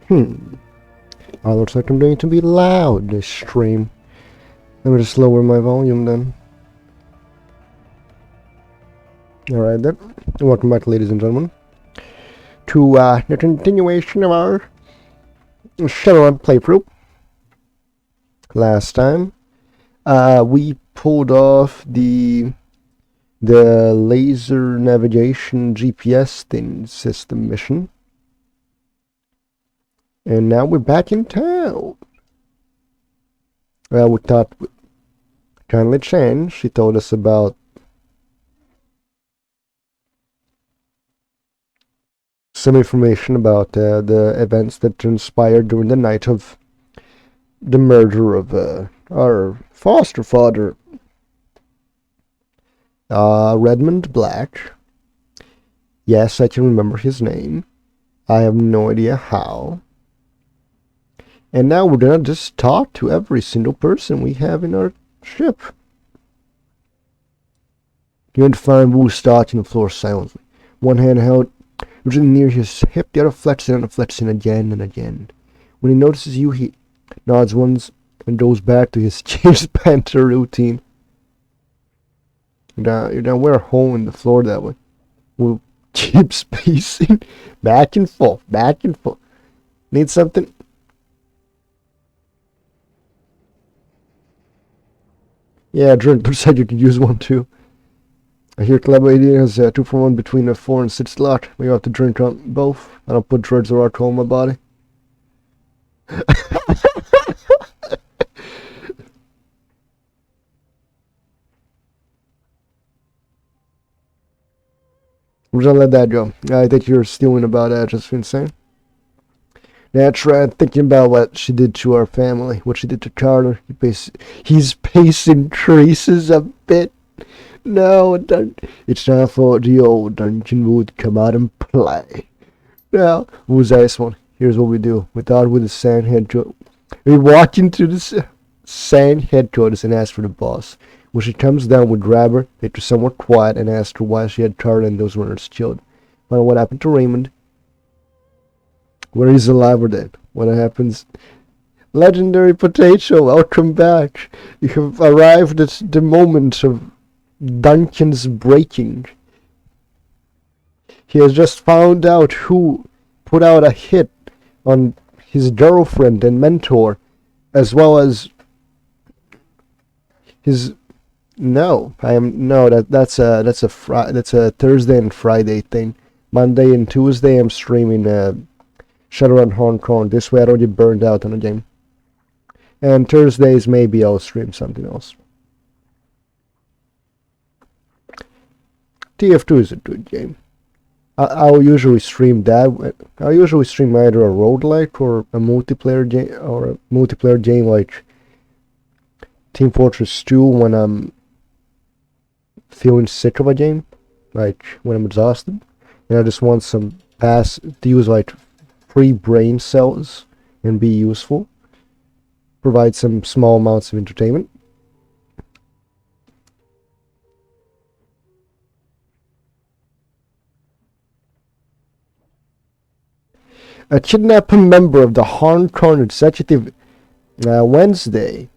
Oh, looks like I'm going to be loud this stream. Let me just lower my volume then. Alright then. Welcome back, ladies and gentlemen, to the continuation of our Shadowrun playthrough. Last time, we pulled off the laser navigation GPS thing system mission. And now we're back in town. Well, we thought we'd kindly change. She told us about some information about the events that transpired during the night of the murder of our foster father, Redmond Black. Yes, I can remember his name. I have no idea how. And now we're gonna just talk to every single person we have in our ship. You're going to find Wu starting the floor silently. One hand held rigidly near his hip, the other flexing and flexing again and again. When he notices you, he nods once and goes back to his changed panther routine. You're gonna wear a hole in the floor that way. We'll keep spacing back and forth, back and forth. Need something? Yeah, drink said you could use one too. I hear Club idea has 2-for-1 between a 4 and 6 slot. We have to drink on both. I don't put drugs or alcohol in my body. We're gonna let that go. I think you're stealing about that, just insane. That's right, thinking about what she did to our family, what she did to Carter. He's pacing traces a bit. No, it's time for the old dungeon would come out and play. Now, who's this one? Here's what we do. We start with the sand headquarters. We walk into the sand headquarters and ask for the boss. When she comes down, we grab her, make her somewhat quiet, and ask her why she had Carter and those runners killed. Find out what happened to Raymond. Whether he's alive or dead. What happens? Legendary Potato, welcome back. You have arrived at the moment of Duncan's breaking. He has just found out who put out a hit on his girlfriend and mentor, as well as his. That's a Thursday and Friday thing. Monday and Tuesday I'm streaming Shadowrun Hong Kong. This way I already burned out on the game. And Thursdays maybe I'll stream something else. TF2 is a good game. I'll usually stream that. I'll usually stream either a roguelike or a multiplayer game, like Team Fortress 2 when I'm feeling sick of a game, like when I'm exhausted, and I just want some to use like free brain cells and be useful. Provide some small amounts of entertainment. Kidnap a member of the Hong Kong Executive. Wednesday.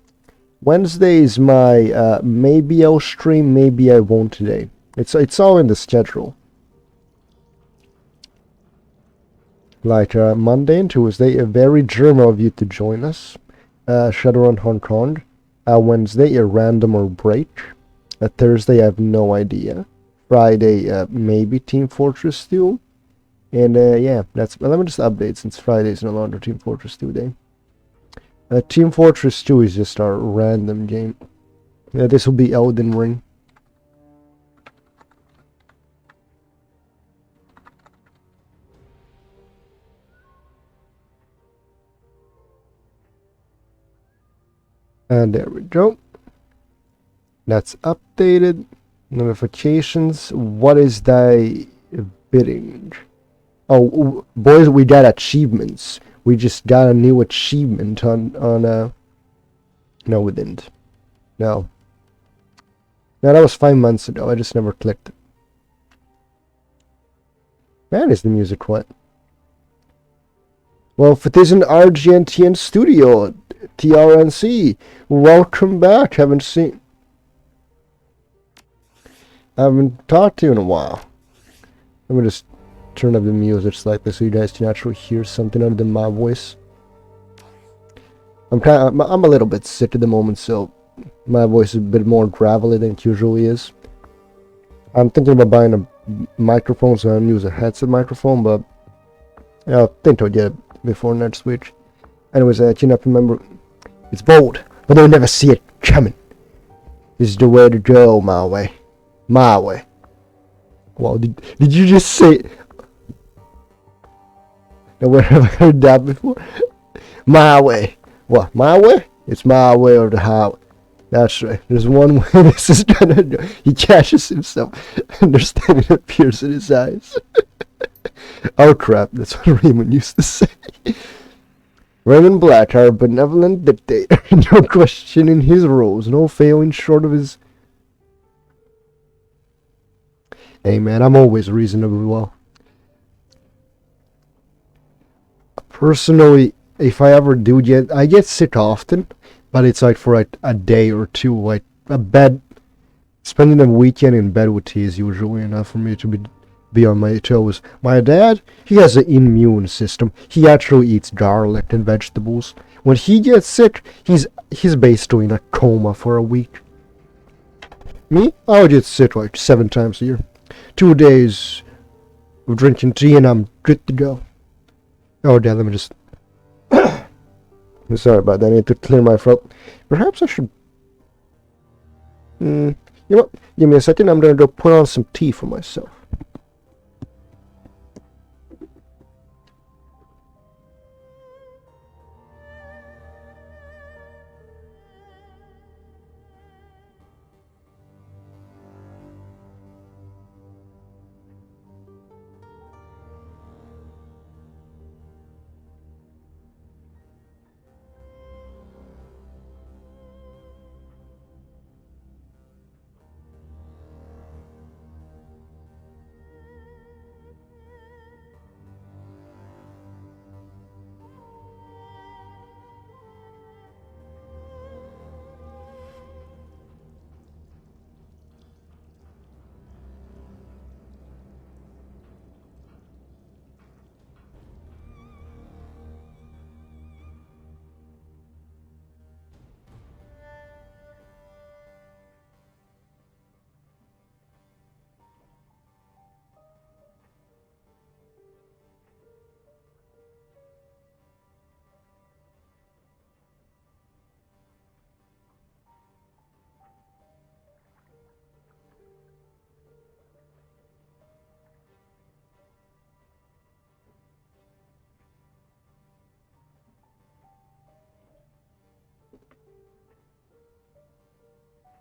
Wednesday is my maybe I'll stream, maybe I won't today. It's all in the schedule. Like Monday and Tuesday, a very German of you to join us. Shadowrun Hong Kong. Wednesday, a random or break. Thursday, I have no idea. Friday, maybe Team Fortress 2. And yeah, let me just update since Friday is no longer Team Fortress 2 day. Team Fortress 2 is just our random game. This will be Elden Ring. And there we go. That's updated. Notifications. What is thy bidding? Oh, boys, we got achievements. We just got a new achievement on no, we didn't. No, that was 5 months ago. I just never clicked it. Man, is the music quiet. Well, if it isn't Argentine Studio, TRNC, welcome back. Haven't talked to you in a while. Let me just turn up the music slightly so you guys can actually hear something other than my voice. I'm a little bit sick at the moment, so my voice is a bit more gravelly than it usually is. I'm thinking about buying a microphone, so I'm using a headset microphone, but I think I'll get it before next week. Anyways, I cannot remember. It's bold, but they'll never see it coming. This is the way to go, my way. My way. Wow, did you just say... Now, where have I heard that before? My way. What, my way? It's my way or the highway. That's right. There's one way this is gonna do. He catches himself. Understanding appears in his eyes. Oh crap, that's what Raymond used to say. Raymond Black, our benevolent dictator. No questioning his rules. No failing short of his... Hey man, I'm always reasonably well. Personally, if I ever do I get sick often, but it's like for a day or two, like spending a weekend in bed with tea is usually enough for me to be on my toes. My dad, he has an immune system. He actually eats garlic and vegetables. When he gets sick, he's basically in a coma for a week. Me, I would get sick like 7 times a year. 2 days of drinking tea and I'm good to go. Oh, Dad, let me just... I'm sorry about that. I need to clear my throat. Perhaps I should... You know what? Give me a second. I'm going to go put on some tea for myself.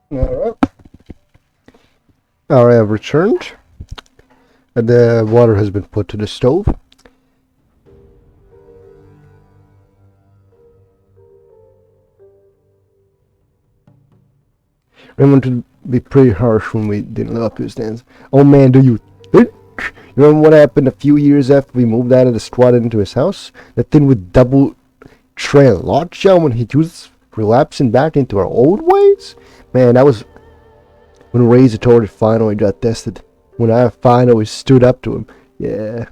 Alright. Alright, I've returned. And the water has been put to the stove. Raymond to be pretty harsh when we didn't live up to his standards. Oh man, do you think? You remember what happened a few years after we moved out of the squad into his house? That thing with double tray lockdown when he was relapsing back into our old ways? Man, that was when Ray's authority finally got tested. When I finally stood up to him. Yeah.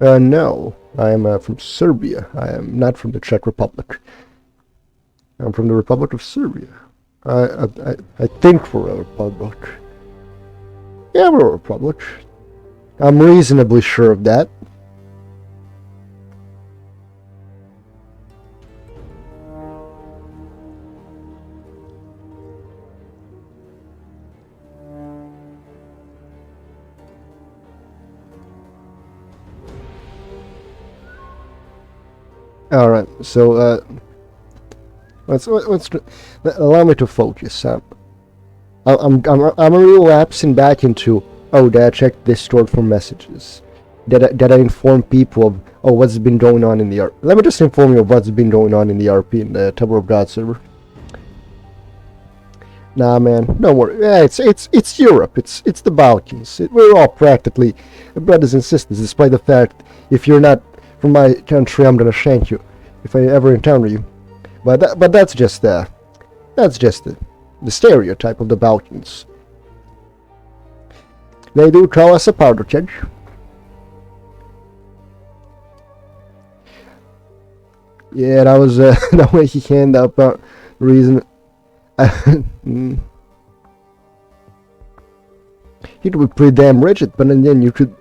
No. I am from Serbia. I am not from the Czech Republic. I'm from the Republic of Serbia. I think we're a republic. Yeah, we're a republic. I'm reasonably sure of that. All right, so let's allow me to focus. I'm relapsing back into, oh, did I check this stored for messages? Did I inform people of, oh, what's been going on in the RP? Let me just inform you of what's been going on in the RP in the Temple of God server. Nah, man, don't worry. Yeah, it's Europe. It's the Balkans. We're all practically brothers and sisters, despite the fact if you're not from my country, I'm gonna shank you if I ever encounter you. But that's just the stereotype of the Balkans. They do call us a powder keg. Yeah, that was the way he handed up reason. He could be pretty damn rigid, but then you could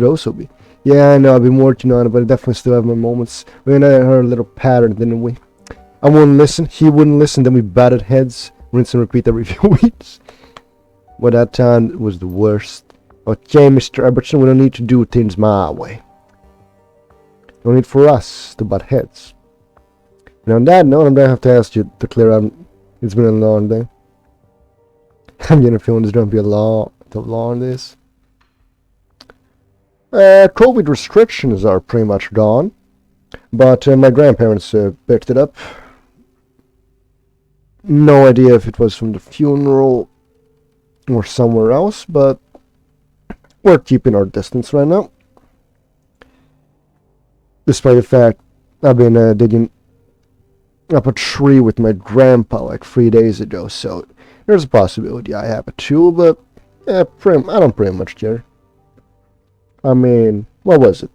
also be. Yeah, I know, I've been working on it, but I definitely still have my moments. We and I heard a little pattern, didn't we? I wouldn't listen, he wouldn't listen, then we batted heads, rinse and repeat every few weeks. Well, that time was the worst. Okay, Mr. Everton, we don't need to do things my way. No need for us to butt heads. And on that note, I'm gonna have to ask you to clear out. It's been a long day. I'm getting a feeling there's gonna be a long this. COVID restrictions are pretty much gone, but my grandparents picked it up. No idea if it was from the funeral or somewhere else, but we're keeping our distance right now. Despite the fact I've been digging up a tree with my grandpa like 3 days ago, so there's a possibility I have it too, but I don't pretty much care. I mean, what was it?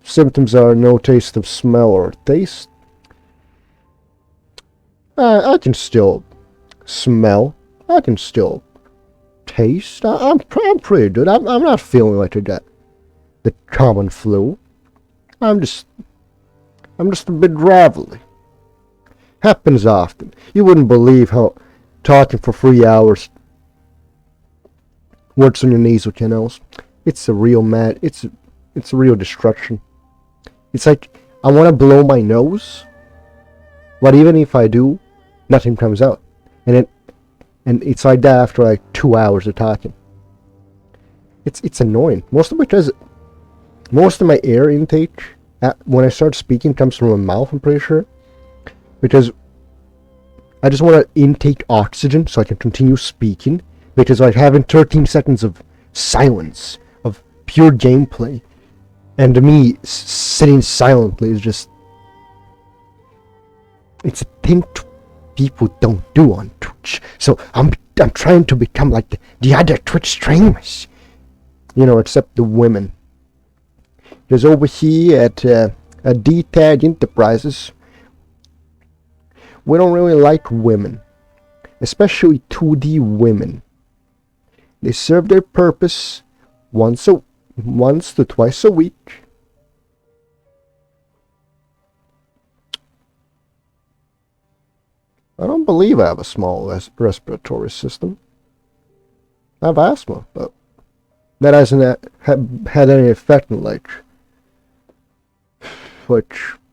Symptoms are no taste of smell or taste. I can still smell. I can still taste. I'm pretty good. I'm not feeling like I got the common flu. I'm just a bit gravelly. Happens often. You wouldn't believe how talking for 3 hours works on your nasal canals. It's a real it's a real destruction. It's like I want to blow my nose, but even if I do, nothing comes out, and it's like that after like 2 hours of talking. It's annoying. Most of my air intake when I start speaking comes from my mouth. I'm pretty sure, because I just want to intake oxygen so I can continue speaking. Because like having 13 seconds of silence, of pure gameplay, and me sitting silently is just, it's a thing people don't do on Twitch. So I'm trying to become like the other Twitch streamers, except the women. Because over here at D-Tag Enterprises, we don't really like women, especially 2D women. They serve their purpose once to twice a week. I don't believe I have a small respiratory system. I have asthma, but that hasn't had any effect in like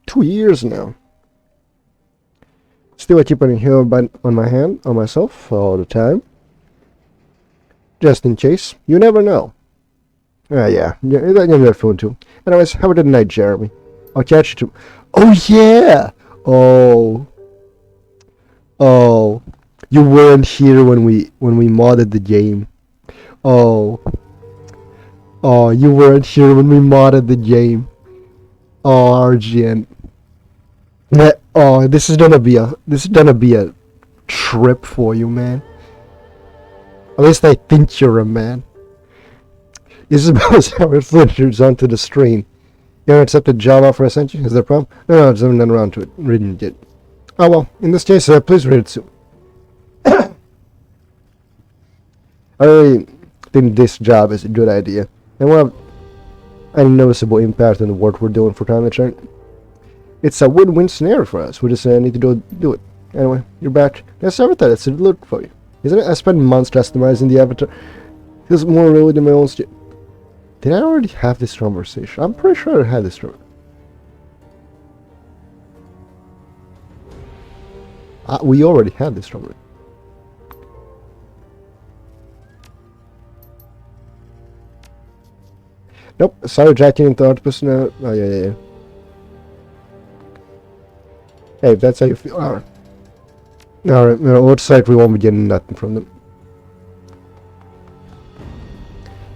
2 years now. Still, I keep an inhaler on myself all the time, just in case. You never know. Yeah, you're feeling too. Anyways, have a good night, Jeremy. I'll catch you too. Oh yeah. Oh, you weren't here when we modded the game. Oh, you weren't here when we modded the game. Oh, RGN. Oh, this is gonna be a trip for you, man. At least I think you're a man. Isabel's how it filters onto the stream. You haven't accepted job offer I sent you? Is there a problem? No, I just haven't done around to it. Reading it yet. Oh well, in this case, please read it soon. I really think this job is a good idea, and we'll have a noticeable impact on the work we're doing for climate change. It's a win-win scenario for us. We just need to do it. Anyway, you're back. That's everything. That's a look for you, isn't it? I spent months customizing the avatar. Feels more real than my own skin. Did I already have this conversation? I'm pretty sure I had this conversation. We already had this conversation. Nope. Sorry, jacking into octopus now. Oh yeah. Hey, if that's how you feel. Alright. Alright, looks like we won't be getting nothing from them.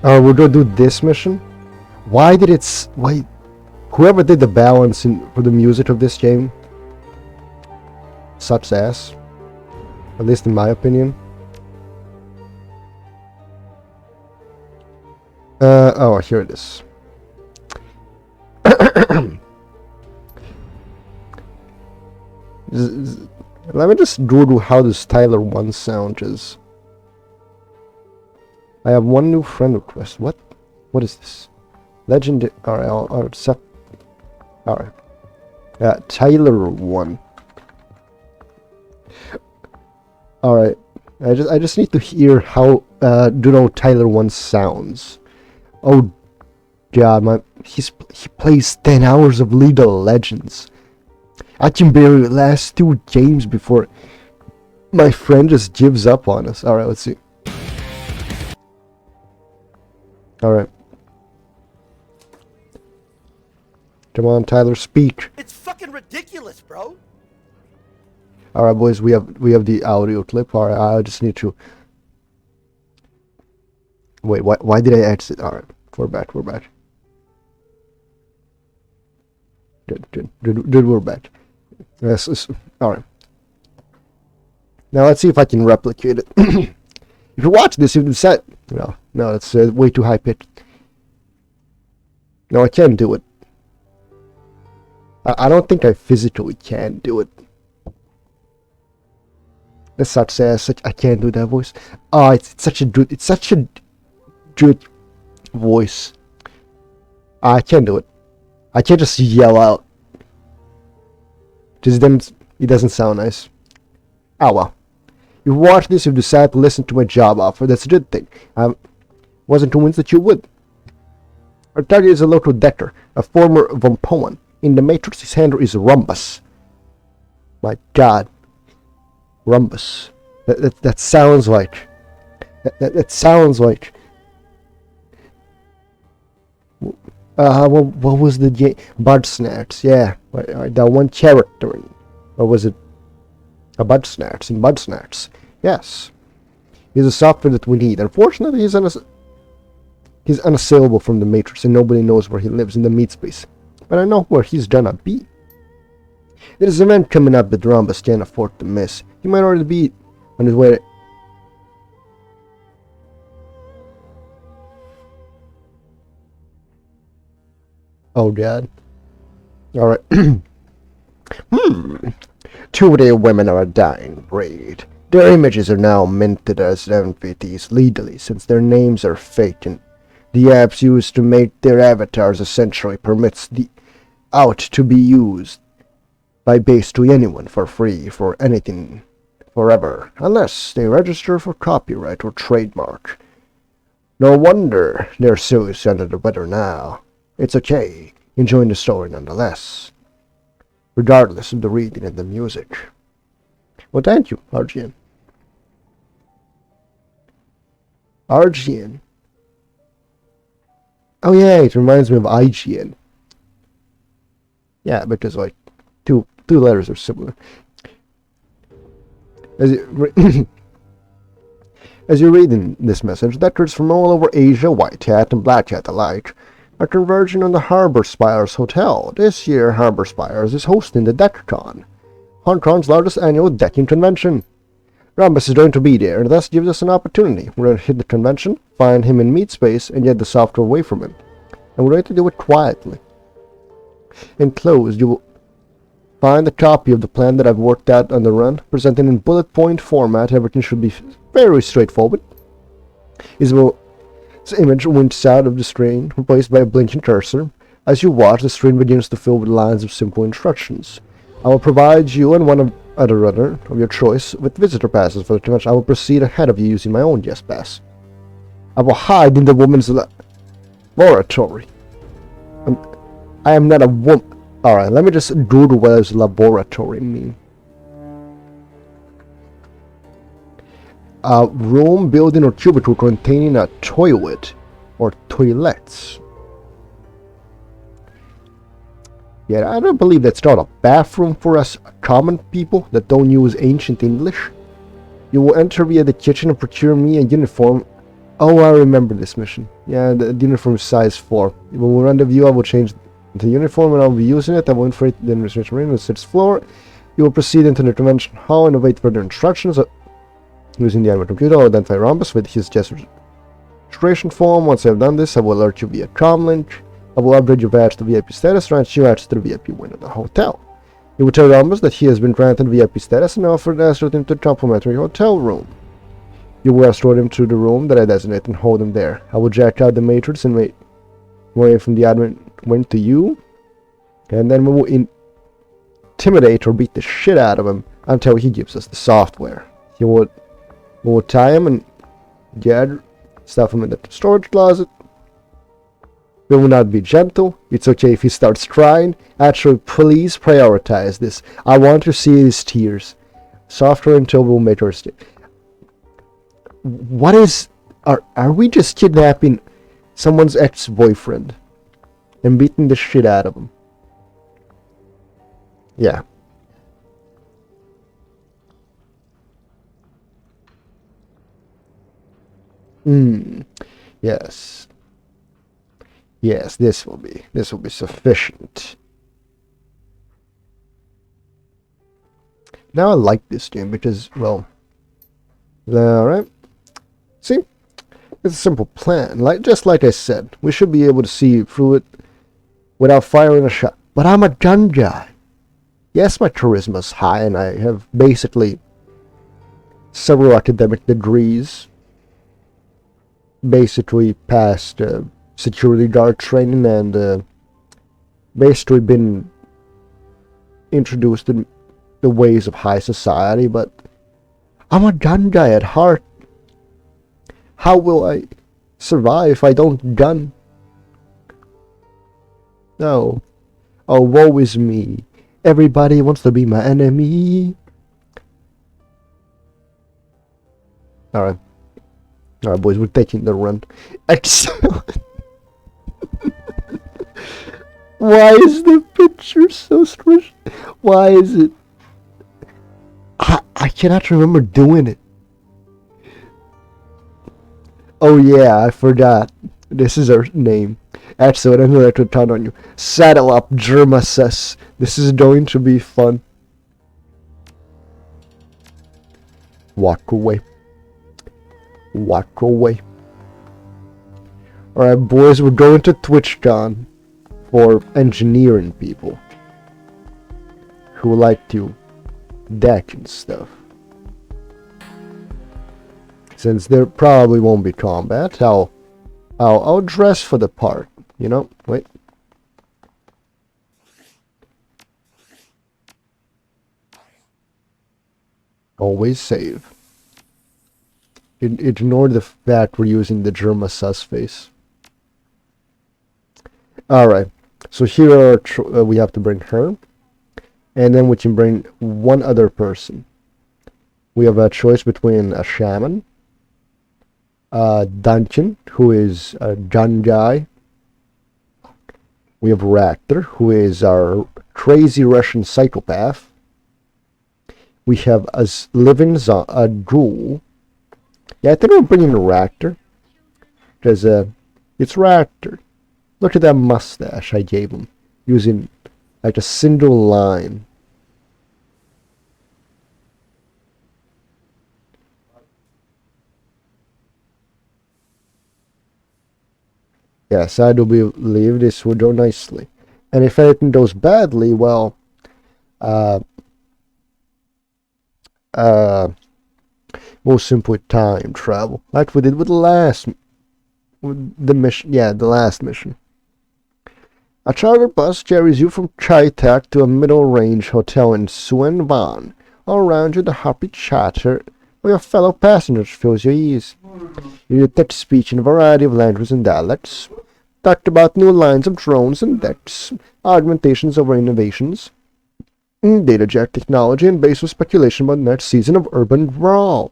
Alright, we're gonna do this mission. Why did why... Whoever did the balance for the music of this game sucks ass. At least in my opinion. Oh, here it is. Let me just Google how this Tyler 1 sound is. I have one new friend request. What? What is this? Legend. Alright, I'll accept. Alright. Tyler 1. Alright. I just need to hear how Tyler 1 sounds. Oh god, he plays 10 hours of League of Legends. I can barely last 2 games before my friend just gives up on us. Alright, let's see. Alright. Come on, Tyler, speak. It's fucking ridiculous, bro. Alright, boys, we have the audio clip. Alright, I just need to... Wait, why did I exit? Alright, we're back. Good, we're back. Yes, alright. Now let's see if I can replicate it. If you watch this, you decide... No, it's way too high pitched. No, I can't do it. I don't think I physically can do it. That's such I can't do that voice. Oh, it's such a good voice. I can't do it. I can't just yell out. Just then it doesn't sound nice. Oh well. You watch this, you've decided to listen to my job offer. That's a good thing. I wasn't convinced that you would. Our target is a local Decker, a former Vampoan. In the Matrix, his handle is Rhombus. My god. Rhombus. That sounds like... That sounds like... what was the game? Bud Snacks, yeah. That one character. Or was it... Bud Snacks, in Bud Snacks. Yes. He's a software that we need. Unfortunately, he's unassailable from the Matrix, and nobody knows where he lives in the meat space. But I know where he's gonna be. There's an event coming up that Rhombus can't afford to miss. He might already be on his way. Oh god. Alright. Two-day women are a dying breed. Their images are now minted as NFTs legally, since their names are fake, and the apps used to make their avatars essentially permits the out to be used by basically anyone for free for anything forever, unless they register for copyright or trademark. No wonder they're so under the weather now. It's okay, enjoying the story nonetheless, regardless of the reading and the music. Well, thank you, RGN. RGN. Oh yeah, it reminds me of IGN. Yeah, because like two letters are similar. As you read in this message, Deckers from all over Asia, white hat and black hat alike, are converging on the Harbor Spires Hotel. This year, Harbor Spires is hosting the DeckCon, Hong Kong's largest annual decking convention. Rhombus is going to be there, and thus gives us an opportunity. We're going to hit the convention, find him in meat space, and get the software away from him. And we're going to do it quietly. Enclosed, you will find a copy of the plan that I've worked out on the run, presented in bullet point format. Everything should be very straightforward. Isabel's image winks out of the screen, replaced by a blinking cursor. As you watch, the screen begins to fill with lines of simple instructions. I will provide you and one other runner of your choice with visitor passes for the convention. I will proceed ahead of you using my own guest pass. I will hide in the woman's laboratory. I am not a woman. Alright, let me just Google what does laboratory mean. A room, building, or cubicle containing a toilet or toilets. Yeah, I don't believe that's not a bathroom for us. common people that don't use ancient English. You will enter via the kitchen and procure me a uniform. Oh, I remember this mission. Yeah, the uniform is size 4. When we rendezvous, I will change the uniform and I'll be using it. I will inflate the administration room on the 6th floor. You will proceed into the convention hall and await further instructions. Using the animal computer, I will identify Rhombus with his gesture registration form. Once I have done this, I will alert you via comlink. I will upgrade your badge to VIP status, grant you access to the VIP wing of the hotel. You will tell Rhombus that he has been granted VIP status and offer to escort him to a complimentary hotel room. You will escort him to the room that I designate and hold him there. I will jack out the matrix and wait from the admin wing to you, and then we will intimidate or beat the shit out of him until he gives us the software. We will tie him and stuff him in the storage closet. We will not be gentle. It's okay if he starts crying. Actually, please prioritize this. I want to see his tears. Software until we'll make our What is... Are we just kidnapping someone's ex-boyfriend and beating the shit out of him? Yeah. Yes. Yes, this will be sufficient. Now I like this game because, well, alright. See? It's a simple plan. Just like I said, we should be able to see through it without firing a shot. But I'm a gun guy. Yes, my charisma's high and I have basically several academic degrees. Basically passed security guard training and basically been introduced to the ways of high society, but I'm a gun guy at heart. How will I survive if I don't gun? No. Oh, woe is me. Everybody wants to be my enemy. Alright. Alright, boys, we're taking the run. Excellent. Why is the picture so squished? Why is it? I cannot remember doing it. Oh yeah, I forgot. This is our name. Excellent, I'm going to turn on you. Saddle up, JermaSUS. This is going to be fun. Walk away. Walk away. Alright, boys, we're going to TwitchCon for engineering people who like to deck and stuff. Since there probably won't be combat, I'll dress for the part, you know? Wait. Always save. Ignore the fact we're using the JermaSUS face. Alright, so here are we have to bring her, and then we can bring one other person. We have a choice between a shaman, Duncan, who is a gun guy. We have Raptor, who is our crazy Russian psychopath. We have a living ghoul. Yeah, I think we're bringing a Raptor, because it's Raptor. Look at that mustache I gave him, using like a single line. Yes, I do believe this will go nicely. And if anything goes badly, well, we'll simply time travel, like we did with the last mission. Yeah, the last mission. A charter bus carries you from Chi-Tak to a middle-range hotel in Suen Van. All around you, the happy chatter of your fellow passengers fills your ears. You detect speech in a variety of languages and dialects. Talked about new lines of drones and decks, augmentations over innovations, data jet technology, and baseless speculation about the next season of Urban Brawl.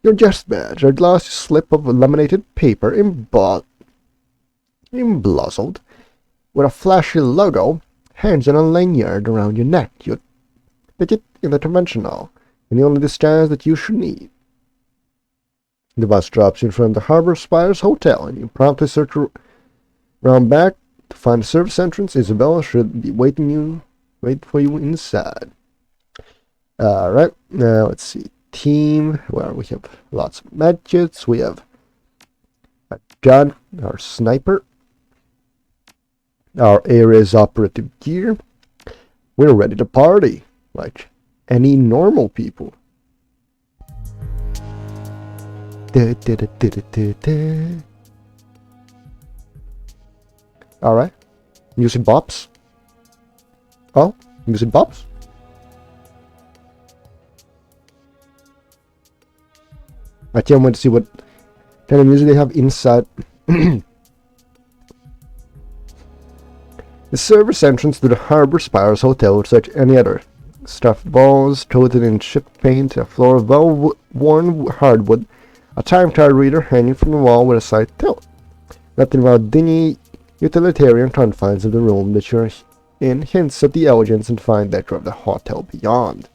Your guest badge, a glossy slip of laminated paper emblazoned with a flashy logo, hangs on a lanyard around your neck. Ticket in the convention hall, and the only disguise that you should need. The bus drops you in front of the Harbor Spires Hotel, and you promptly search around back to find the service entrance. Isabella should be waiting for you inside. Alright, now let's see. Team, where we have lots of medkits. We have a gun, our sniper, our area's operative gear. We're ready to party, like any normal people. Alright, using bops. Oh, using bops? I can't wait to see what kind of music they have inside. The service entrance to the Harbor Spires Hotel looks like any other. Stuffed balls coated in chip paint, a floor of well-worn hardwood, a time card reader hanging from the wall with a side tilt. Nothing about dingy utilitarian confines of the room that you're in hints at the elegance and fine decor of the hotel beyond.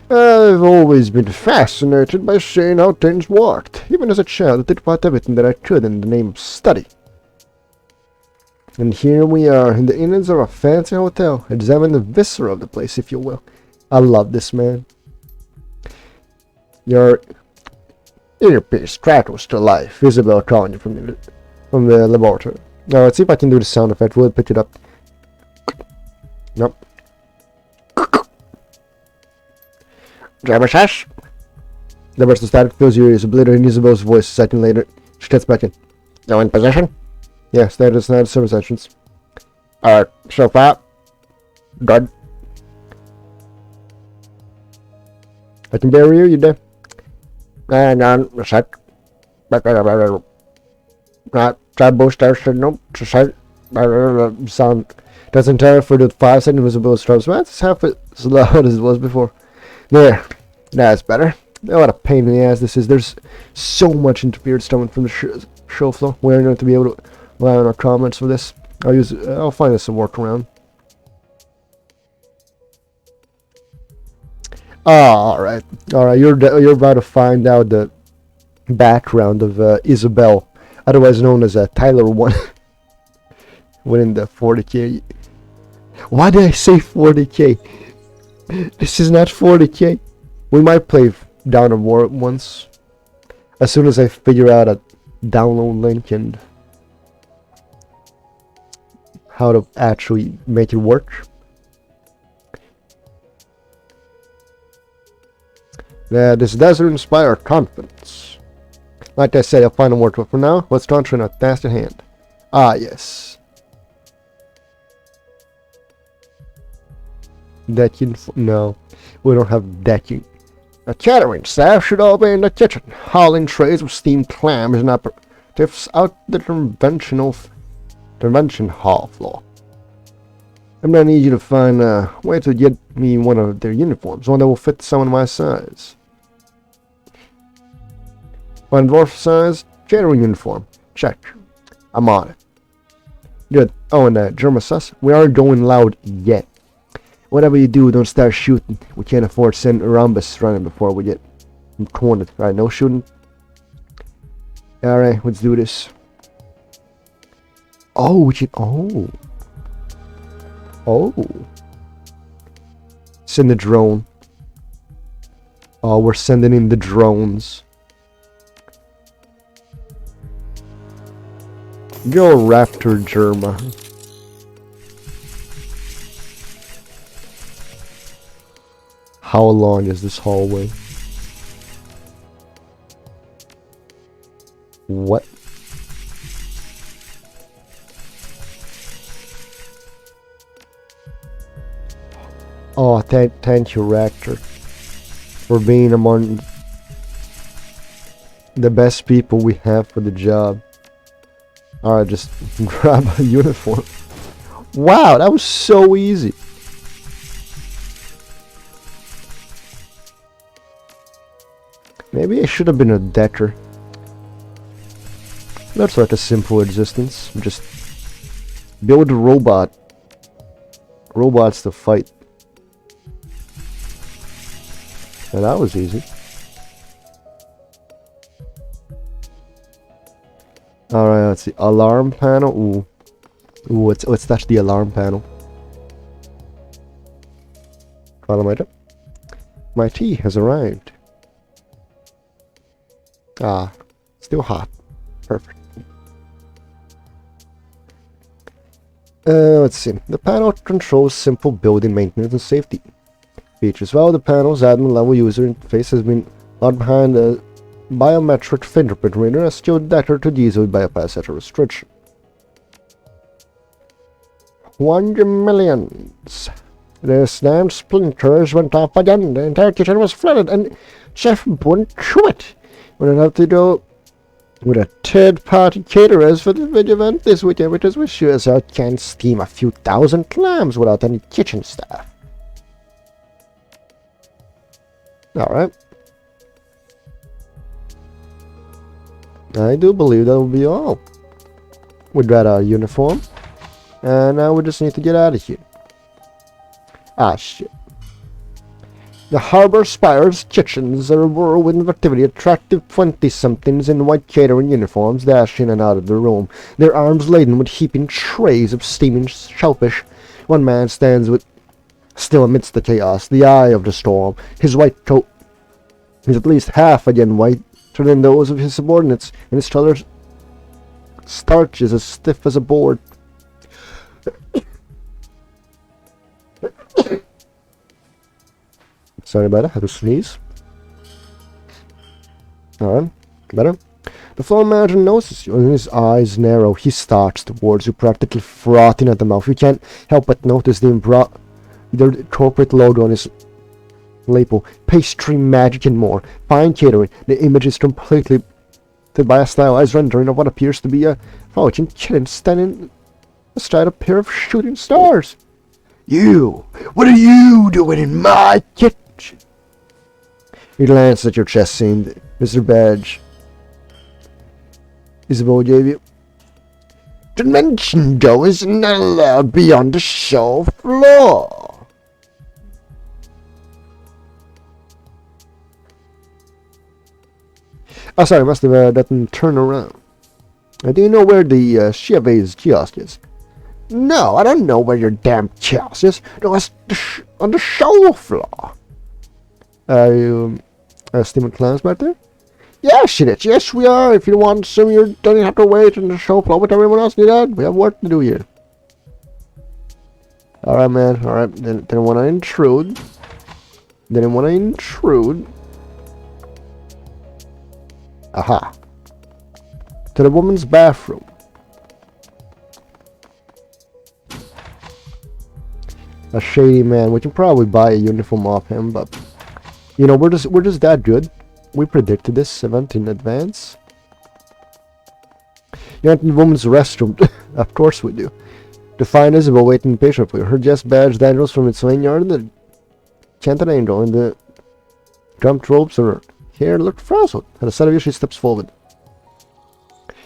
I've always been fascinated by seeing how things worked. Even as a child, I did about everything that I could in the name of study. And here we are, in the innards of a fancy hotel, examine the viscera of the place, if you will. I love this, man. Your earpiece crackles to life. Isabel calling you from the laboratory. Now, let's see if I can do the sound effect. We'll pick it up. Nope. JermaSUS? The burst of static fills your ears, obliterating Isabel's voice. A second later, she gets back in. Now in position? Yeah, standard service entrance. Alright, so far. Good. I can barely hear you there. Hang on a sec. Tribal star signal to say sound doesn't tell for the 5 seconds visible strobes. Man, it's half as loud as it was before. There, that's better. Oh, what a pain in the ass this is. There's so much interference coming from the show flow. We're going to be able to rely on our comments for this. I'll find this a workaround. Alright. You're about to find out the background of Isabel, otherwise known as Tyler 1. Within the 40k. Why did I say 40k? This is not 40k. We might play Dawn of War once. As soon as I figure out a download link and how to actually make it work. This doesn't inspire confidence. Like I said, I'll find a word, but for now, let's concentrate on a task at hand. Ah, yes. Decking? No, we don't have decking. The catering staff should all be in the kitchen, hauling trays of steamed clams and aperitifs out the convention hall floor. I'm gonna need you to find a way to get me one of their uniforms, one that will fit someone my size. One dwarf size catering uniform. Check. I'm on it. Good. Oh, and JermaSUS, we aren't going loud yet. Whatever you do, don't start shooting. We can't afford to send Rhombus running before we get cornered. Alright, no shooting. Alright, let's do this. Oh, we should. Oh. Send the drone. Oh, we're sending in the drones. Go Raptor Jerma. How long is this hallway? What? Oh, thank you, Raptor, for being among the best people we have for the job. Alright, just grab a uniform. Wow, that was so easy. Maybe I should have been a decker. That's like a simple existence. Just build a robot. Robots to fight. And that was easy. Alright, let's see. Alarm panel. Ooh. Ooh, let's touch the alarm panel. Follow my job. My tea has arrived. Ah, still hot. Perfect. Let's see. The panel controls simple building maintenance and safety features. While the panel's admin level user interface has been locked behind a biometric fingerprint reader, a skill detector could easily bypass such a restriction. 1 million. The damn splinters went off again. The entire kitchen was flooded, and Chef wouldn't chew it. We're gonna have to go with a third-party caterers for the big event this weekend, because we sure as hell can't steam a few thousand clams without any kitchen staff. Alright. I do believe that will be all. We got our uniform, and now we just need to get out of here. Ah, shit. The Harbor Spire's kitchens are a whirlwind of activity. Attractive 20-somethings in white catering uniforms dash in and out of the room, their arms laden with heaping trays of steaming shellfish. One man stands still amidst the chaos, the eye of the storm. His white coat is at least half again whiter than those of his subordinates, and his shoulders starch is as stiff as a board. Sorry about it, I had to sneeze. Alright, better. The floor manager notices you, and his eyes narrow. He starts towards you, practically frothing at the mouth. You can't help but notice the corporate logo on his label. Pastry, magic, and more. Fine catering. The image is completely by a stylized rendering of what appears to be a frolicking kitten standing astride a pair of shooting stars. You! What are you doing in my kitchen? He glanced at your chest, saying, Mr. Badge. Isabel gave you. Dimension dough is not allowed beyond the show floor. Oh, sorry, I must have gotten turned around. Do you know where the Chevet's kiosk is? No, I don't know where your damn kiosk is. No, it's on the show floor. You steaming clams back there? Yes, shit it. Yes, we are. If you want some, you don't have to wait on the show floor with everyone else. Do that. We have work to do here. Alright, man. Alright. Didn't want to intrude. Aha. To the woman's bathroom. A shady man. We can probably buy a uniform off him, but you know, we're just that good. We predicted this event in advance. You're in the woman's restroom. Of course we do. To find Isabel waiting patiently for you. Her just badge dangles from its lanyard, the chanted angel, and the jumped ropes on her hair looked frazzled. At the sight of you, she steps forward.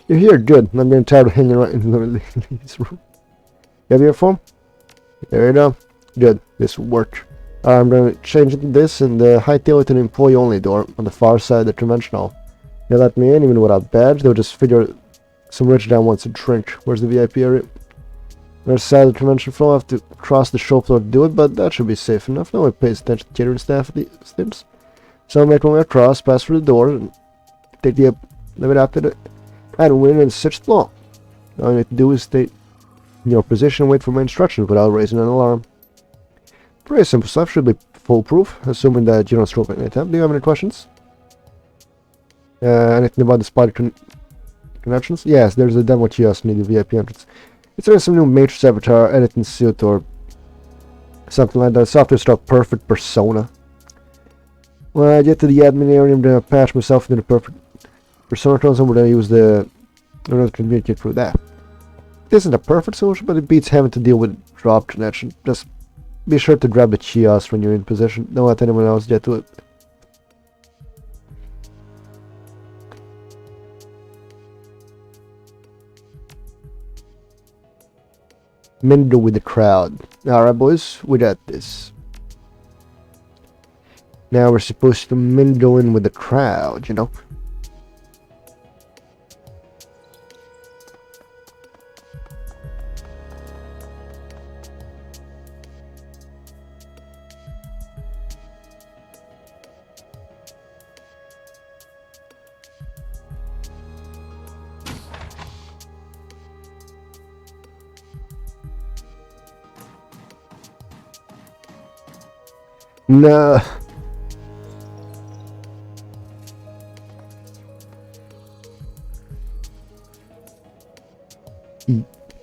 You're here, good. I'm getting tired of hanging around in the lady's room. You have your phone? There you go. Good. This will work. I'm going to change this and hightail it to an employee-only door on the far side of the conventional. They let me in even without badge. They'll just figure some rich down wants a drink. Where's the VIP area? There's side of the convention floor. I have to cross the show floor to do it, but that should be safe enough. No one pays attention to catering staff at the steps. So I'll make my way across, pass through the door, and take the limit after the item win and search the floor. All you need to do is stay in your position and wait for my instructions without raising an alarm. Pretty simple stuff, should be foolproof, assuming that you don't stroke at any time. Do you have any questions? Anything about the spotted connections? Yes, there's a demo kiosk near the VIP entrance. It's there some new Matrix avatar, editing suit, or something like that. Software stuff, perfect persona. When I get to the admin area, I'm gonna patch myself into the perfect persona tones, and we're gonna use I'm gonna communicate through that. It isn't a perfect solution, but it beats having to deal with drop connection. Just be sure to grab the kiosk when you're in position. Don't let anyone else get to it. Mingle with the crowd. Alright, boys, we got this. Now we're supposed to mingle in with the crowd, you know? No.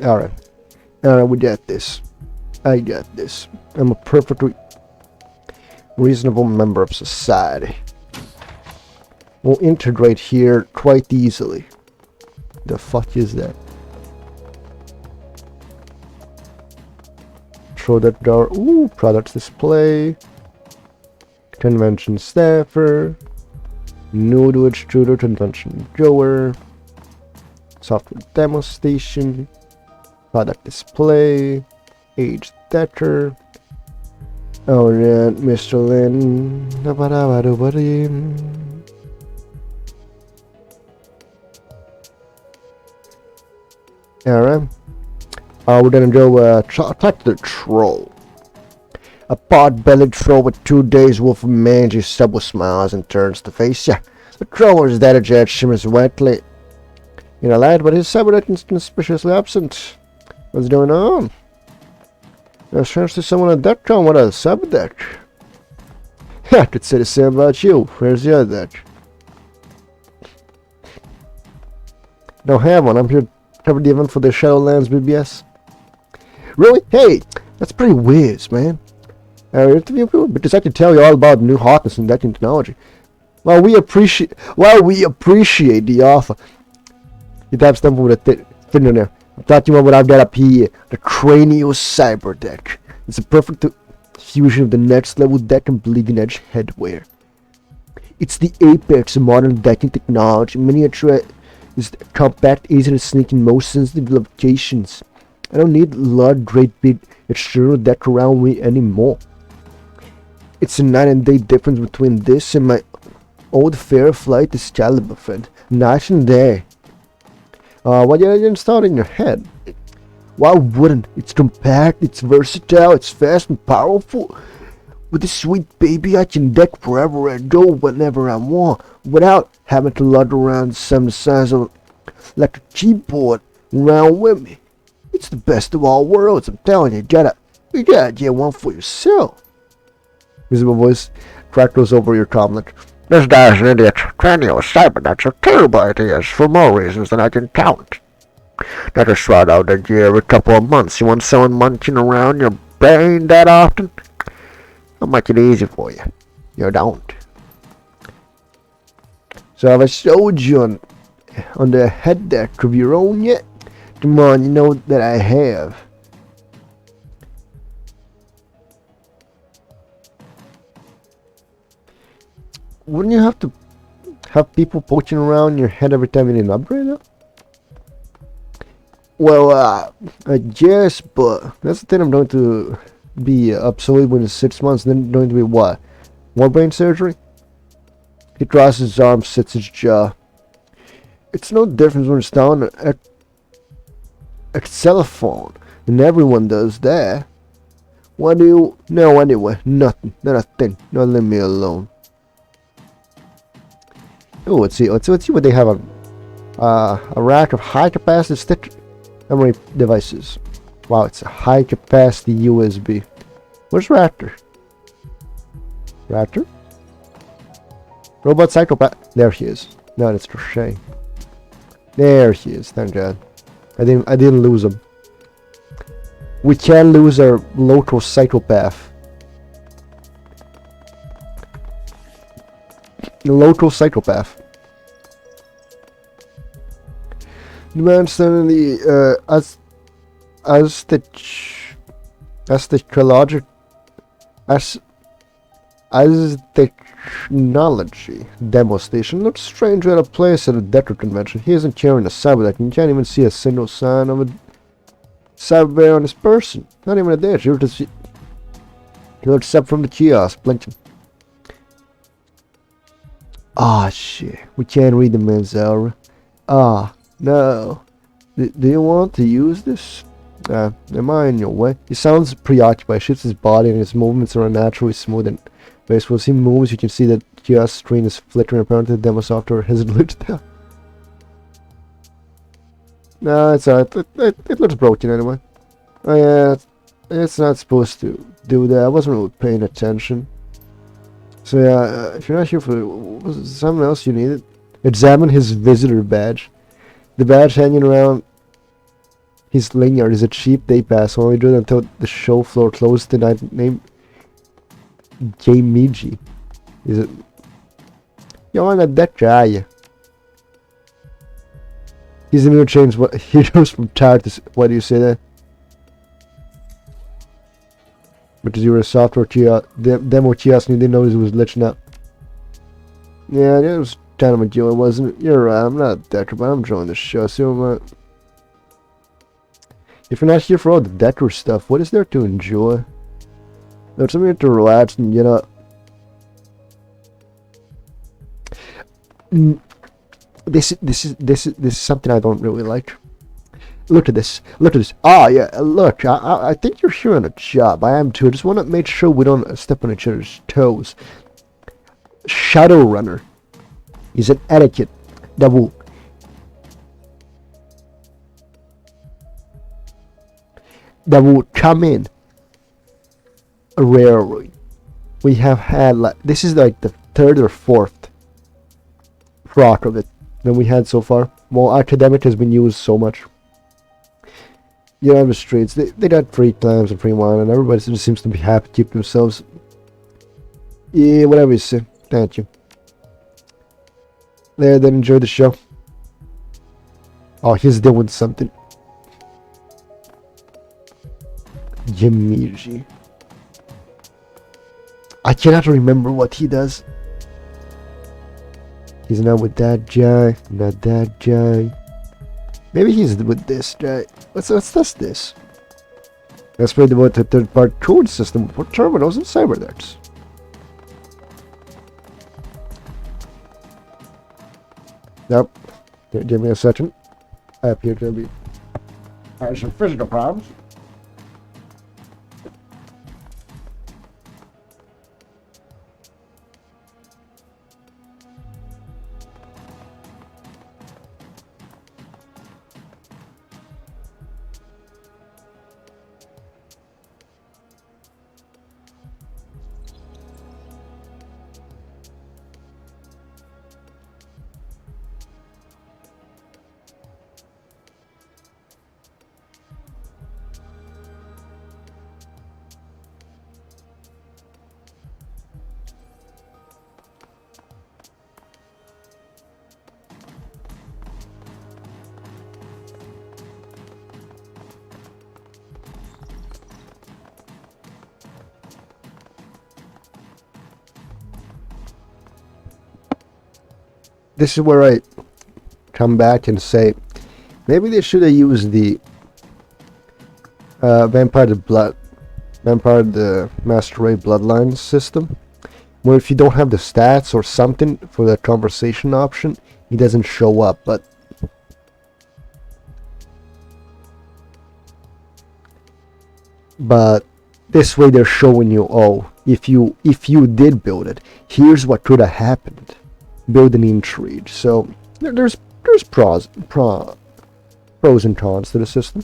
Alright. Alright, we got this. I got this. I'm a perfectly reasonable member of society. We'll integrate here quite easily. The fuck is that? Throw that door. Ooh, product display. Convention staffer. Noodle extruder, convention grower. Software demo station. Product display. Age detector. Alright, Mr. Lin. Alright. We're gonna go attack the troll. A pot-bellied troll with 2 days worth of mangy subtle smiles and turns to face ya. The troll is that jet shimmers wetly in a light, but his subject is conspicuously absent. What's going on? There's chance to someone on deck on with a subdeck. I could say the same about you. Where's your deck? Don't have one. I'm here to cover the event for the Shadowlands BBS. Really? Hey, that's pretty weird, man. Because I can tell you all about new hotness in decking technology. While we appreciate the offer. He taps them with a finger there. I'm talking about what I've got up here. The Cranial Cyber Deck. It's a perfect fusion of the next level deck and bleeding edge headwear. It's the apex of modern decking technology. Miniature is compact, easy to sneak in most sensitive locations. I don't need a large, great big external deck around me anymore. It's a night and day difference between this and my old Fairflight Excalibur friend. Night and day. Why did you install it in your head? Why wouldn't? It's compact, it's versatile, it's fast and powerful. With this sweet baby, I can deck wherever I go, whenever I want, without having to lug around some size of like a keyboard around with me. It's the best of all worlds, I'm telling you. You gotta get one for yourself. Visible voice crackles over your comment. This guy's an idiot. Cranial cybernetics are terrible ideas for more reasons than I can count. Not just right out a year every couple of months. You want someone munching around your brain that often? I'll make it easy for you. You don't. So have I showed you on the head deck of your own yet? Come on, you know that I have. Wouldn't you have to have people poking around your head every time you need an upgrade now? Well, I guess, but that's the thing. I'm going to be obsolete within 6 months. Then going to be what? More brain surgery? He crosses his arms, sits his jaw. It's no difference when it's down a telephone, and everyone does that. What do you? No, anyway, nothing, not a thing. No, leave me alone. Oh, let's see what they have a rack of high-capacity stick memory devices. Wow, it's a high-capacity USB. Where's Raptor? Raptor? Robot psychopath. There he is. No, that's Crochet. There he is. Thank God. I didn't lose him. We can't lose our local psychopath. The local psychopath. The man standing the technology demo station looks strange at a place at a Decker convention. He isn't carrying a cyber deck and you can't even see a single sign of a cyber bear on his person. Not even a dash. You're to see, except from the kiosk, blinking. Ah, shit. We can't read the man's aura. Ah, no. Do you want to use this? Am I in your way? He sounds preoccupied, shifts his body and his movements are unnaturally smooth and graceful. As he moves, you can see that Kia's screen is flickering. Apparently the demo software has glitched out. No, it's alright. It looks broken anyway. Oh yeah, it's not supposed to do that. I wasn't really paying attention. So yeah, if you're not here for was it something else you needed, examine his visitor badge. The badge hanging around his lanyard is a cheap day pass, only good until the show floor closed tonight. Named Jamiji. Is it? You wanna that guy? He's the new change. What he goes from tired to. Why do you say that? Because you were a software demo kiosk and you didn't notice it was glitching out. Yeah, it was kind of a deal, wasn't it? You're right, I'm not Decker, but I'm enjoying the show, so if you're not here for all the Decker stuff, what is there to enjoy? There's something to relax and get up. This is something I don't really like. Look at this. Look at this. Ah, yeah. Look, I think you're here on a job. I am too. I just want to make sure we don't step on each other's toes. Shadowrunner is an etiquette that will come in rarely. We have had like this is like the third or fourth proc of it that we had so far. Well, academic has been used so much. You know, the streets, they got free times and free wine, and everybody just seems to be happy to keep themselves. Yeah, whatever you say. Thank you. There, then enjoy the show. Oh, he's doing something. Jamiji. I cannot remember what he does. He's not with that guy, not that guy. Maybe he's with this guy. Let's test this. Let's play the third-party code system for terminals and cybernetics. Nope. Give me a second. I appear to be having some physical problems. This is where I come back and say, maybe they should have used the Vampire the Master Race Bloodline system, where if you don't have the stats or something for the conversation option, he doesn't show up. But this way they're showing you, oh, if you did build it, here's what could have happened. Build an intrigue. So there's pros and cons to the system.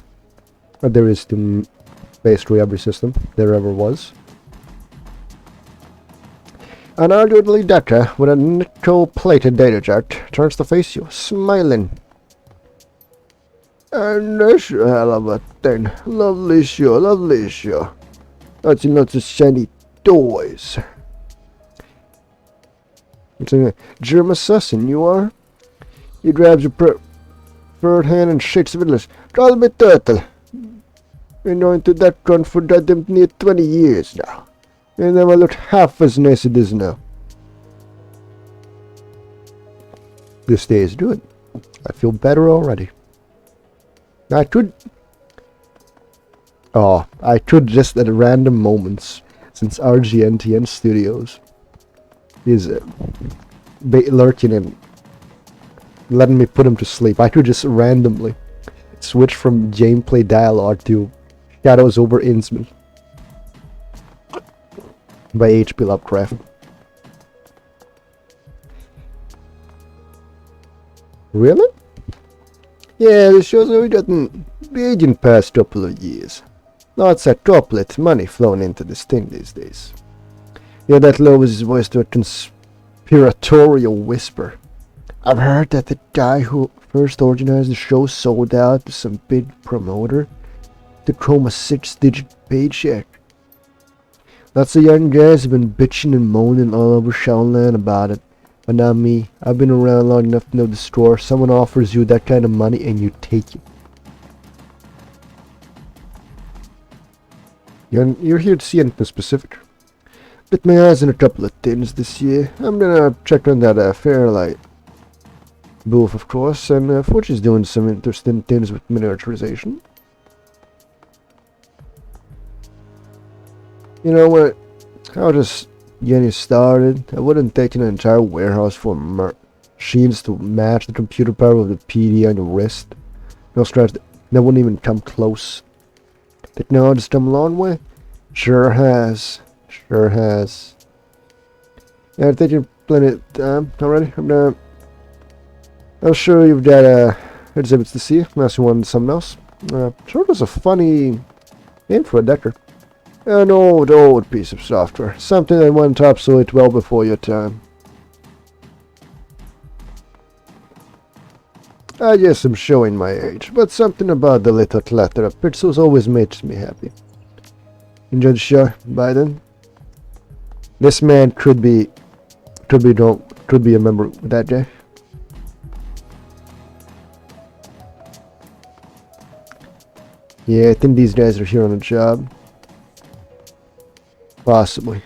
There is to basically every system there ever was. An arguably Deca with a nickel-plated data jet turns to face you, smiling. And that's a hell of a thing. Lovely show, lovely show. Lots and lots of shiny toys. JermaSUS, and you are? He grabs your preferred hand and shakes it with us. Call me Turtle. Been going to that gun for goddamn near 20 years now. And never looked half as nice as it is now. This day is good. I feel better already. I could just at random moments, since RGNTN Studios is lurking and letting me put him to sleep. I could just randomly switch from gameplay dialogue to Shadows over Innsmouth by H.P. Lovecraft. Really? Yeah, the show's only gotten big in past couple of years. Lots of chocolate money flowing into this thing these days. Yeah, that lowers his voice to a conspiratorial whisper. I've heard that the guy who first organized the show sold out to some big promoter to claim a 6-digit paycheck. Lots of young guys have been bitching and moaning all over Shadowrun about it. But not me. I've been around long enough to know the score. Someone offers you that kind of money and you take it. You're here to see anything specific? Bit my eyes on a couple of things this year. I'm gonna check on that Fairlight booth, of course, and Fuji's doing some interesting things with miniaturization. You know what? I'll just get you started. I wouldn't take an entire warehouse for machines to match the computer power of the PD on the wrist. No stretch, that wouldn't even come close. Technology's come a long way. Sure has. Sure has. Yeah, I think you're plenty of time already. I'm sure you've got exhibits to see, unless you wanted something else. Sure was a funny name for a Decker. An old piece of software. Something that went obsolete well before your time. I guess I'm showing my age, but something about the little clutter of pixels always makes me happy. Enjoy the show, Biden. This man could be a member of that guy. Yeah, I think these guys are here on a job. Possibly.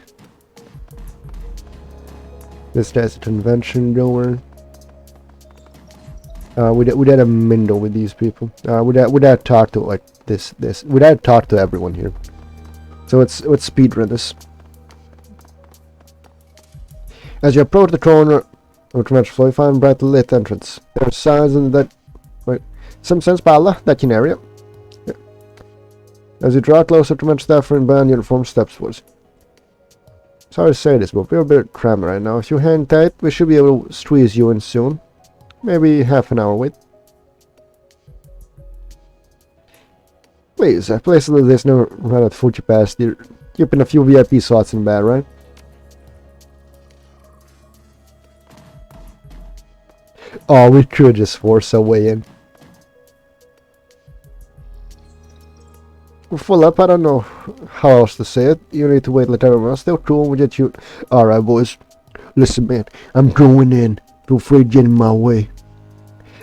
This guy's a convention goer. We'd had a mingle with these people. We'd had talk to like this. We'd had talk to everyone here. So let's speedrun this. As you approach the corner of the convention floor, you find a brightly lit entrance. There are signs in that. Wait, some sense palla, that area. Yeah. As you draw closer, convention staff in band uniform steps towards you. Sorry to say this, but we're a bit crammed right now. If you hang tight, we should be able to squeeze you in soon. Maybe half an hour wait. Please, a place like this never run out full capacity. Keeping a few VIP slots in bad, right? Oh, we could just force our way in. We're full up, I don't know how else to say it. You need to wait like everyone else. Still cool, we get you. Alright, boys. Listen, man, I'm going in. Feel free to get in my way.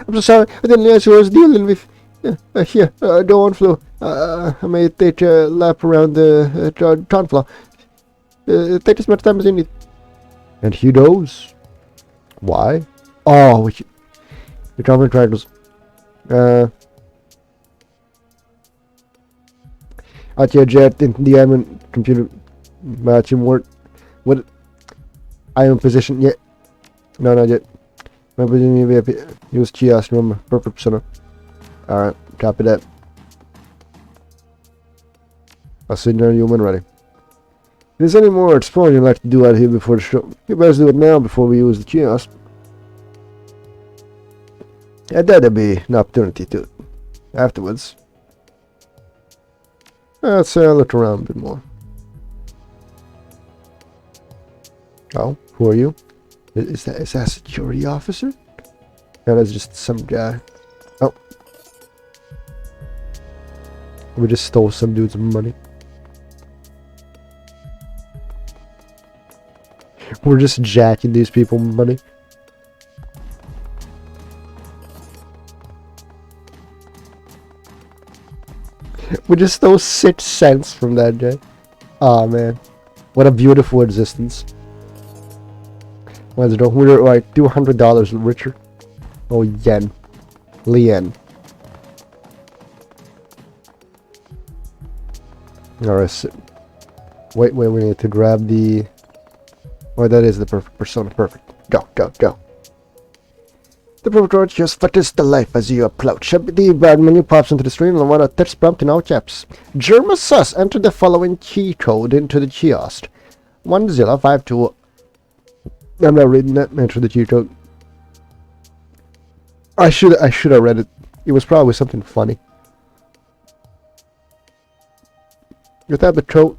I'm so sorry, I didn't realize who I was dealing with. Go on, Flo. I may take a lap around the con floor. Take as much time as you need. And he knows. Why? Oh, the common triangles. At your jet into the admin computer matching work. What? I am in position yet. No, not yet. My position VIP. Use Chias number. Perfect persona. Alright, copy that. I'll send you human ready. If there's any more exploring you'd like to do out here before the show, you better do it now before we use the Chias. And that'll be an opportunity to afterwards. Let's look around a bit more. Oh, who are you? Is that a security officer? No, that's just some guy. Oh. We just stole some dude's money. We're just jacking these people money. We just stole 6 cents from that guy. Aw, man. What a beautiful existence. Let's go. We're like $200 richer. Oh, yen. Lien. Alright. Wait, we need to grab the... Oh, that is the perfect persona. Perfect. Go, go, go. The promoter just flutters the life as you approach. The bad menu pops into the screen and one text prompt in all caps. JermaSUS, enter the following key code into the kiosk. 1052. I'm not reading that. Enter the key code. I should have read it. It was probably something funny. You tap the code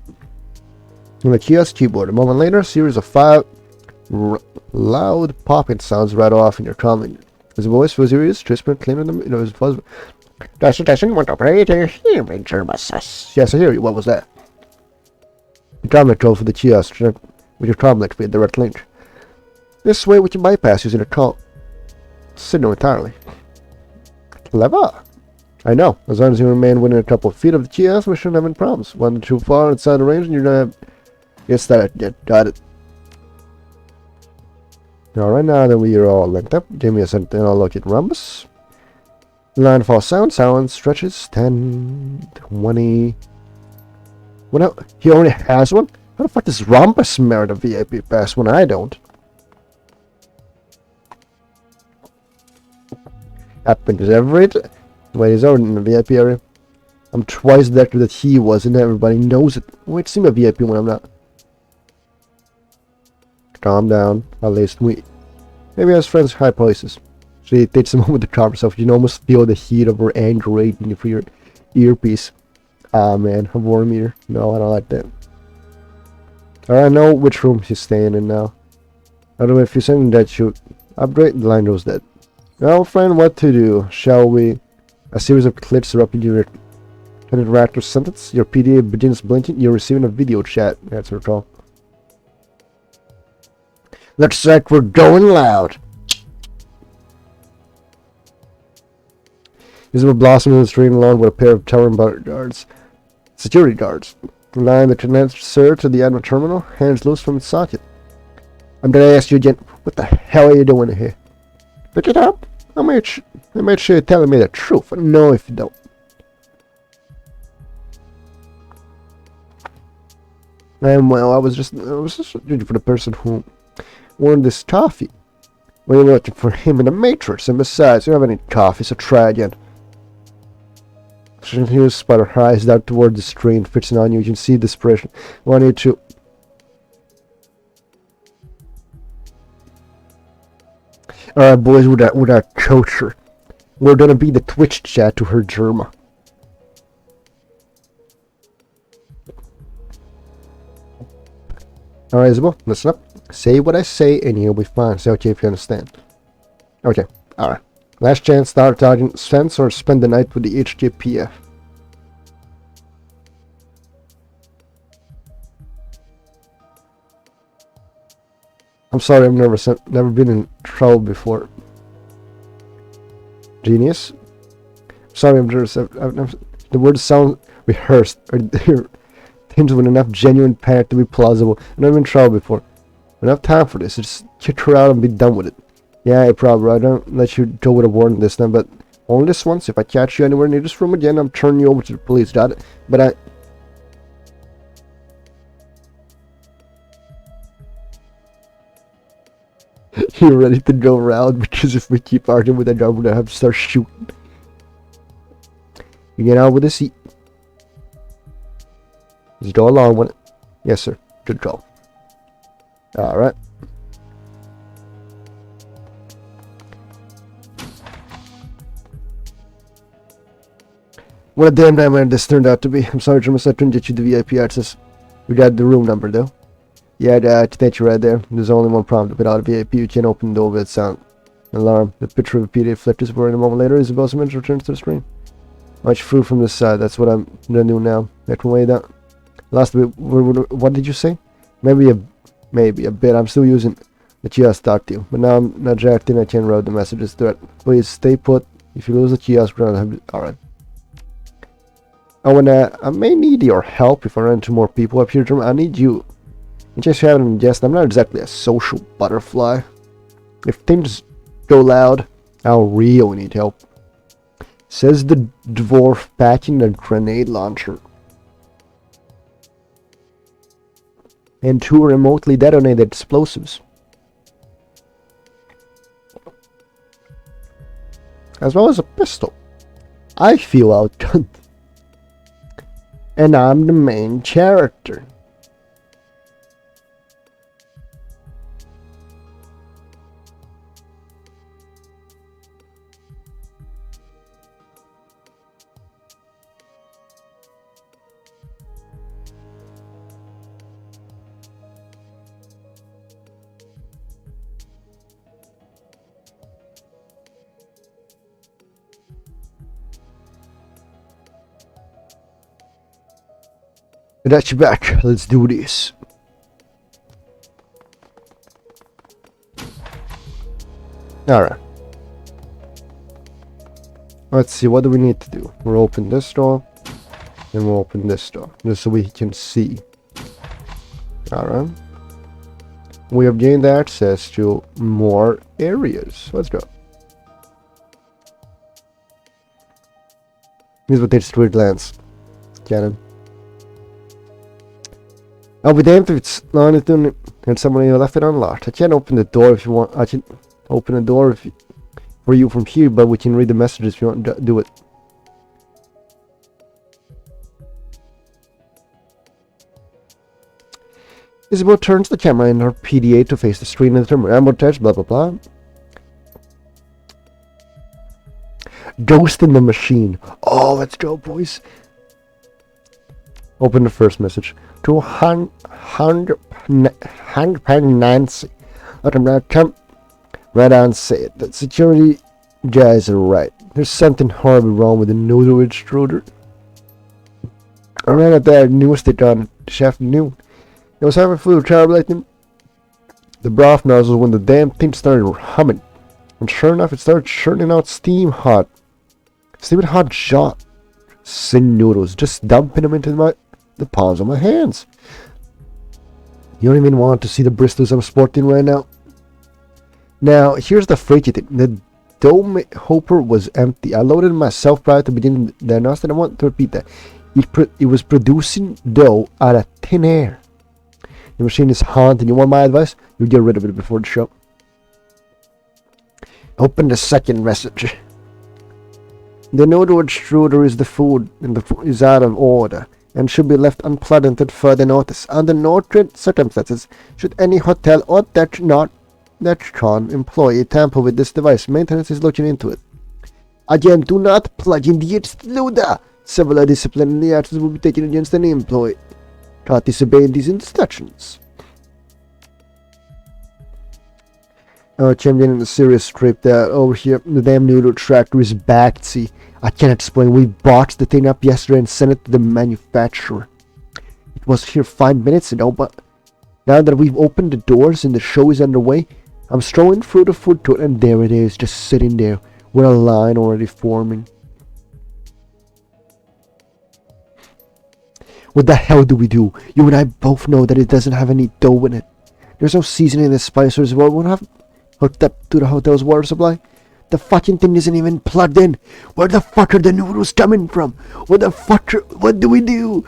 on the kiosk keyboard. A moment later, a series of 5 loud popping sounds right off in your common. His voice was serious, transparent, clean in the his fuzz. Doesn't want to pray to hear me, JermaSUS. Yes, I hear you. What was that? The comment code for the kiosk with your comment with the direct link. This way we can bypass using a call signal entirely. Clever. I know. As long as you remain within a couple of feet of the kiosk, we shouldn't have any problems. One too far inside the range and you're gonna have... Yes, that got it. Alright, now that we are all linked up, give me a second and I'll look at Rhombus. Landfall sound stretches 10, 20. Well, no, he already has one? How the fuck does Rhombus merit a VIP pass when I don't? Happens every time. Wait, he's already in the VIP area. I'm twice the actor that he was and everybody knows it. Wait, see my VIP when I'm not. Calm down. At least we... Maybe he has friends high places. So it takes a moment to calm yourself. You can almost feel the heat of her anger raging for your earpiece. Ah, man. A war meter. No, I don't like that. Alright, I know which room she's staying in now. I don't know if you're sending that shoot. Upgrade, the line goes dead. Well, friend, what to do? Shall we? A series of clicks erupt in your interactive sentence. Your PDA begins blinking. You're receiving a video chat. That's her call. Looks like we're going loud. Visible blossom in the street along with a pair of towering bodyguards. Security guards. Line the condenser to the admin terminal. Hands loose from its socket. I'm gonna ask you again, what the hell are you doing here? Pick it up. I made sure you're telling me the truth. No, if you don't. And well, I was just looking for the person who wanted this coffee. Well, you're looking for him in the Matrix, and besides, you don't have any coffee, so try again. She continues to spot her eyes down toward the screen, fixing on you. You can see desperation. I want you to... Alright, boys, with our culture. We're gonna be the Twitch chat to her Germa. Alright, Isabel, listen up. Say what I say and you'll be fine. Say okay if you understand. Okay, alright. Last chance, start targeting sense or spend the night with the HJPF. I'm sorry, I've never been in trouble before. Genius? Sorry, I'm nervous. The words sound rehearsed or tinged with enough genuine panic to be plausible. I've never been in trouble before. Enough time for this. Just kick her out and be done with it. Yeah, you're probably right. I don't let you go with a warning this time, but only this once. If I catch you anywhere near this room again, I'm turning you over to the police. Got it? But I... You're ready to go around because if we keep arguing with that guy, we're gonna have to start shooting. You get out with a seat. Just go along with it. Yes, sir. Good call. Alright. What a damn nightmare this turned out to be. I'm sorry, JermaSUS, I couldn't get you the VIP access. We got the room number, though. Yeah, that's right there. There's only one problem. Without a VIP, you can't open the door with sound. Alarm. The picture of a PDF flipped is where in a moment later, Isabel's image returns to the screen. Much through from this side. That's what I'm gonna do now. That way down. Last bit. What did you say? Maybe a bit. I'm still using the kiosk talk to you. But now I'm not jacked in. I can't route the messages through it. Please stay put. If you lose the kiosk, we're gonna have... Alright. Oh, and I may need your help if I run into more people up here. I need you. In case you haven't guessed, I'm not exactly a social butterfly. If things go loud, I'll really need help. Says the dwarf packing a grenade launcher. And 2 remotely detonated explosives. as well as a pistol. I feel outgunned. And I'm the main character. I got you back. Let's do this. Alright. Let's see, what do we need to do? We'll open this door. And we'll open this door. Just so we can see. Alright. We have gained access to more areas. Let's go. Here's what takes street glance. Cannon. I'll be damned if it's not anything and somebody left it unlocked. I can't open the door if you want. I can open the door for you from here, but we can read the messages if you want to do it. Isabel turns the camera in her PDA to face the screen and determine ammo test, blah blah blah. Ghost in the machine. Oh, let's go, boys. Open the first message. To Hangpan Nancy. Let him not come right on and say it. The security guys are right. There's something horribly wrong with the noodle extruder. I ran at that newest stick on this afternoon. It was having flu carbolating the broth nozzle when the damn thing started humming. And sure enough, it started churning out steaming hot shot sin noodles, just dumping them into the palms of my hands. You don't even want to see the bristles I'm sporting right now. Now, here's the freaky thing. The dough hopper was empty. I loaded myself prior to beginning the diagnostic. I want to repeat that. It was producing dough out of thin air. The machine is haunted. You want my advice? You get rid of it before the show. Open the second message. The noodle extruder is the food and the food is out of order and should be left unplugged until further notice. Under no circumstances should any hotel or Dutchcon employee tamper with this device. Maintenance is looking into it. Again, do not plug in the extruder. Several disciplinary actions will be taken against any employee caught disobeying these instructions. I'm getting a serious trip that over here. The damn noodle tractor is back. See, I can't explain. We boxed the thing up yesterday and sent it to the manufacturer. It was here 5 minutes ago, but now that we've opened the doors and the show is underway, I'm strolling through the food court and there it is, just sitting there with a line already forming. What the hell do we do? You and I both know that it doesn't have any dough in it. There's no seasoning and spicers. Well, we won't have hooked up to the hotel's water supply. The fucking thing isn't even plugged in. Where the fuck are the noodles coming from? What do we do?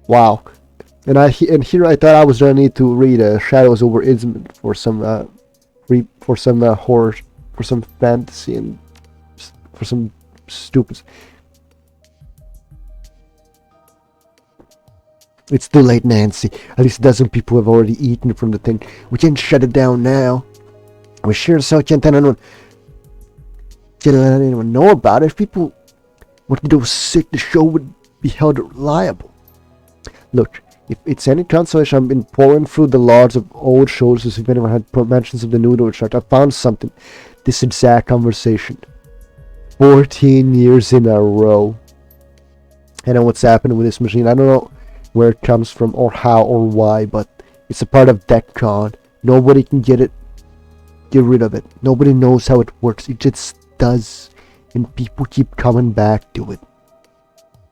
Wow. And here I thought I was gonna need to read Shadows over Innsmouth for some horror, for some fantasy, and for some stupid. It's too late, Nancy. At least a dozen people have already eaten from the thing. We can't shut it down now. We sure as hell can't let anyone know about it. If people wanted to go sick, the show would be held liable. Look, if it's any consolation, I've been pouring through the logs of old shows to see if anyone had mentions of the noodle chart. I found something. This exact conversation. 14 years in a row. I know what's happening with this machine. I don't know where it comes from or how or why, but it's a part of DECCON. Nobody can get rid of it. Nobody knows how it works. It just does, and people keep coming back to it.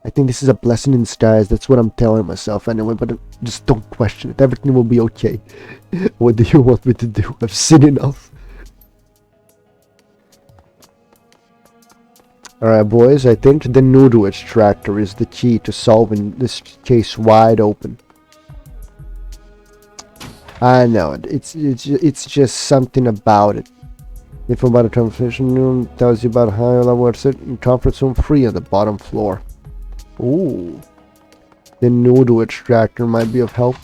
I think this is a blessing in disguise. That's what I'm telling myself anyway, but just don't question it. Everything will be okay. What do you want me to do? I've seen enough. Alright, boys, I think the noodle extractor is the key to solving this case wide open. I know it. It's just something about it. Info about the transportation room tells you about higher level conference room 3 on the bottom floor. Ooh. The noodle extractor might be of help.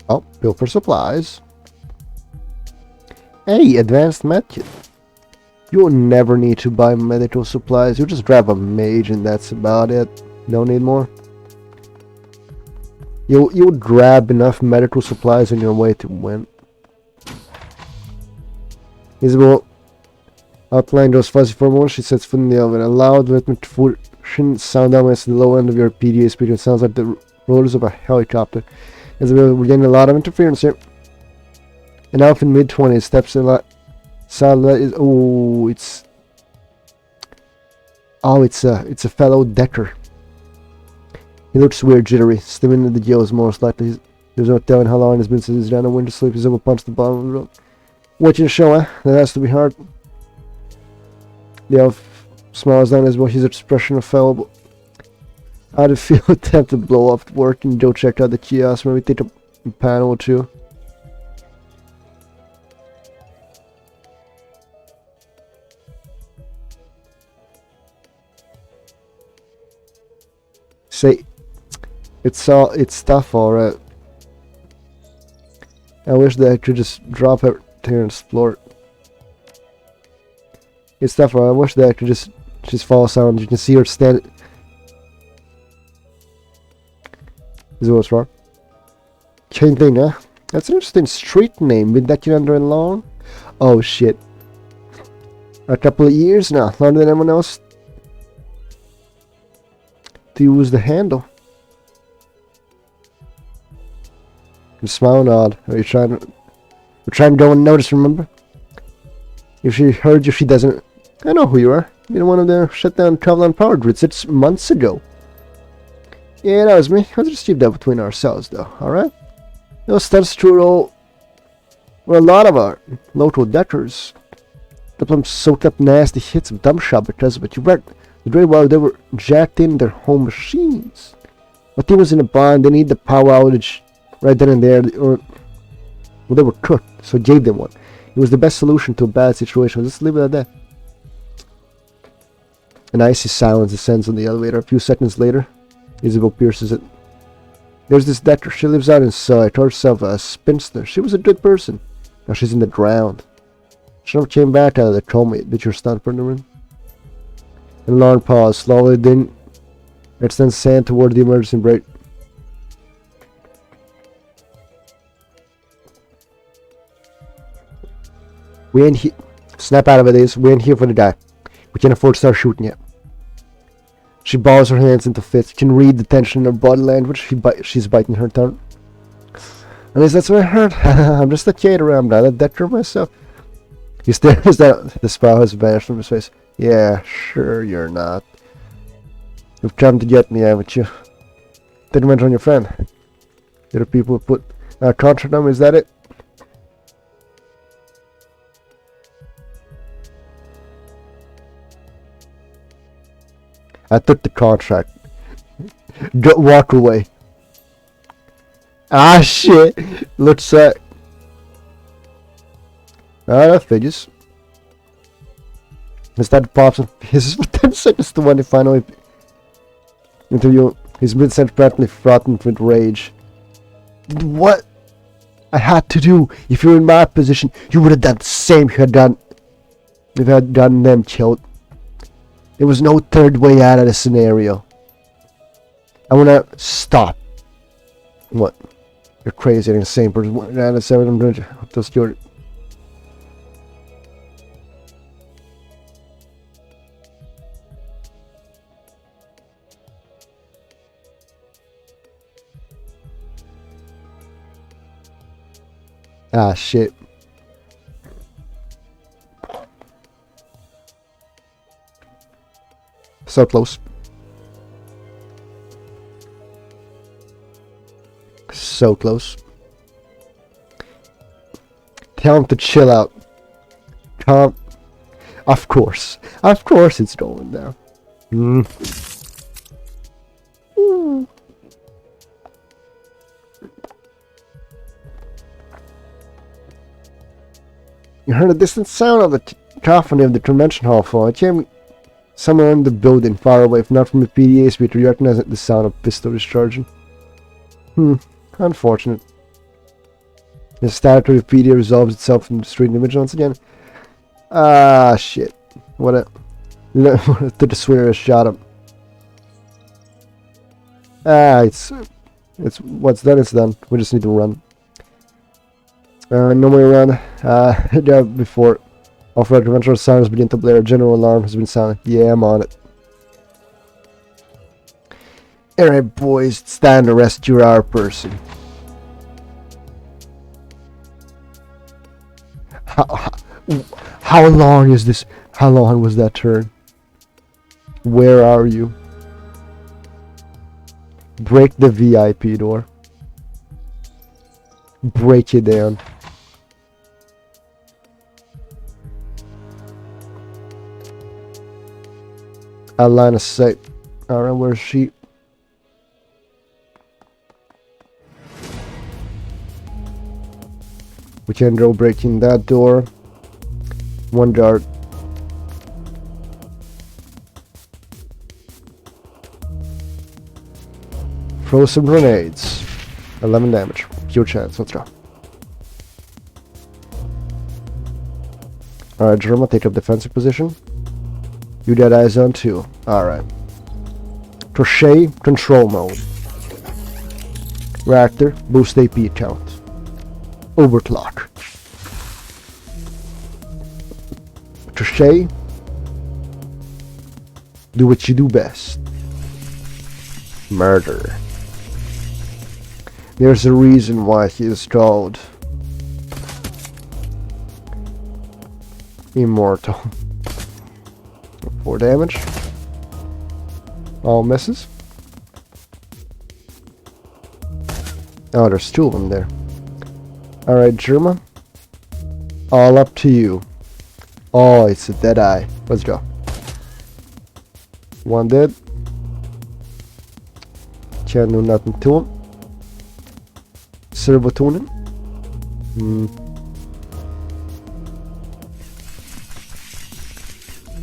Oh, bill for supplies. Hey, advanced medkit. You'll never need to buy medical supplies. You just grab a mage and that's about it. Don't need more. You'll grab enough medical supplies on your way to win. Isabel outlined those fuzzy formulas. She sets foot in the elevator. A loud rhythmic shouldn't sound down at the low end of your PDA speaker. It sounds like the rotors of a helicopter. Isabel, we're getting a lot of interference here. An elf in mid-20s steps a lot. It's a fellow Decker. He looks weird, jittery. Stimming in the gills, most likely. There's no telling how long it's been since he's down a winter sleep. He's able to punch the bottom of the room. Watching the show, huh? That has to be hard. The elf smiles down his expression of fallible. How'd it feel to have to blow off work and go check out the kiosk? Maybe take a panel or two. Say, it's tough, alright. I wish that I could just drop it here and explore it. It's tough, alright. I wish that I could just follow sound. You can see her stand. Is it what's wrong? Chain thing, huh? That's an interesting street name. Been that under and long? Oh shit. A couple of years now, longer than anyone else. To use the handle. You smile and nod. Are you trying to... We're trying to go unnoticed, remember? If she heard you, she doesn't... I know who you are. You're one of the shut down travel power grids 6 months ago. Yeah, that was me. I'll just keep that between ourselves, though, alright? Those stunts through all... Well, a lot of our local Deckers. Them soaked up nasty hits of dumb shot because of it. You read very well they were jacked in their home machines. But they was in a bond, they need the power outage right then and there, or well, they were cooked, so I gave them one. It was the best solution to a bad situation. Just leave it at that. An icy silence descends on the elevator. A few seconds later, Isabel pierces it. There's this Decker. She lives out inside. Called herself a spinster. She was a good person. Now she's in the ground. She never came back out of the coma. Did your stunt for the room? And Lauren paused. Slowly then extends sand toward the emergency brake. We ain't here. Snap out of it is. We ain't here for the guy. We can't afford to start shooting yet. She balls her hands into fists. You can read the tension in her body language. She's biting her tongue. At least that's what I heard. I'm just a caterer. I'm not a Decker myself. He stares down. The smile has vanished from his face. Yeah, sure you're not. You've come to get me, haven't you? Didn't mention on your friend. The other people put a contract on me, is that it? I took the contract. Walk away. Ah shit! Looks like... that figures. Instead pops and hisses for 10 seconds to when he finally interview. His mid-sentence practically fraught with rage. What I had to do, if you were in my position, you would have done the same if you had gotten them killed. There was no third way out of the scenario. I wanna stop. What? You're crazy, you're insane person. I'm going to steal it. Ah, shit. So close. So close. Tell him to chill out. Calm. Of course it's going down. You heard a distant sound of the cacophony of the convention hall fall. It came somewhere in the building, far away, if not from the PDA speaker. You recognize the sound of pistol discharging. Unfortunate. The static of the PDA resolves itself into the street image once again. Ah, shit. What a... to the swear shot him. Ah, it's what's done, it's done. We just need to run. No way around. Yeah, before. Off-road conventional sirens begin to blare. General alarm has been sounded. Yeah, I'm on it. Alright, boys, it's time to rescue our person. How long is this? How long was that turn? Where are you? Break the VIP door. Break it down. A line of sight. Alright, where's she? We can go breaking that door. One dart. Throw some grenades. 11 damage. Pure chance. Let's go. Alright, Jerma, take up defensive position. You dead eyes on 2. Alright. Crochet, control mode. Reactor, boost AP count. Overclock. Crochet, do what you do best. Murder. There's a reason why he is called Immortal. 4 damage. All misses. Oh, there's 2 of them there. Alright, Jerma. All up to you. Oh, it's a dead eye. Let's go. 1 dead. Can't do nothing to him. Servo tuning.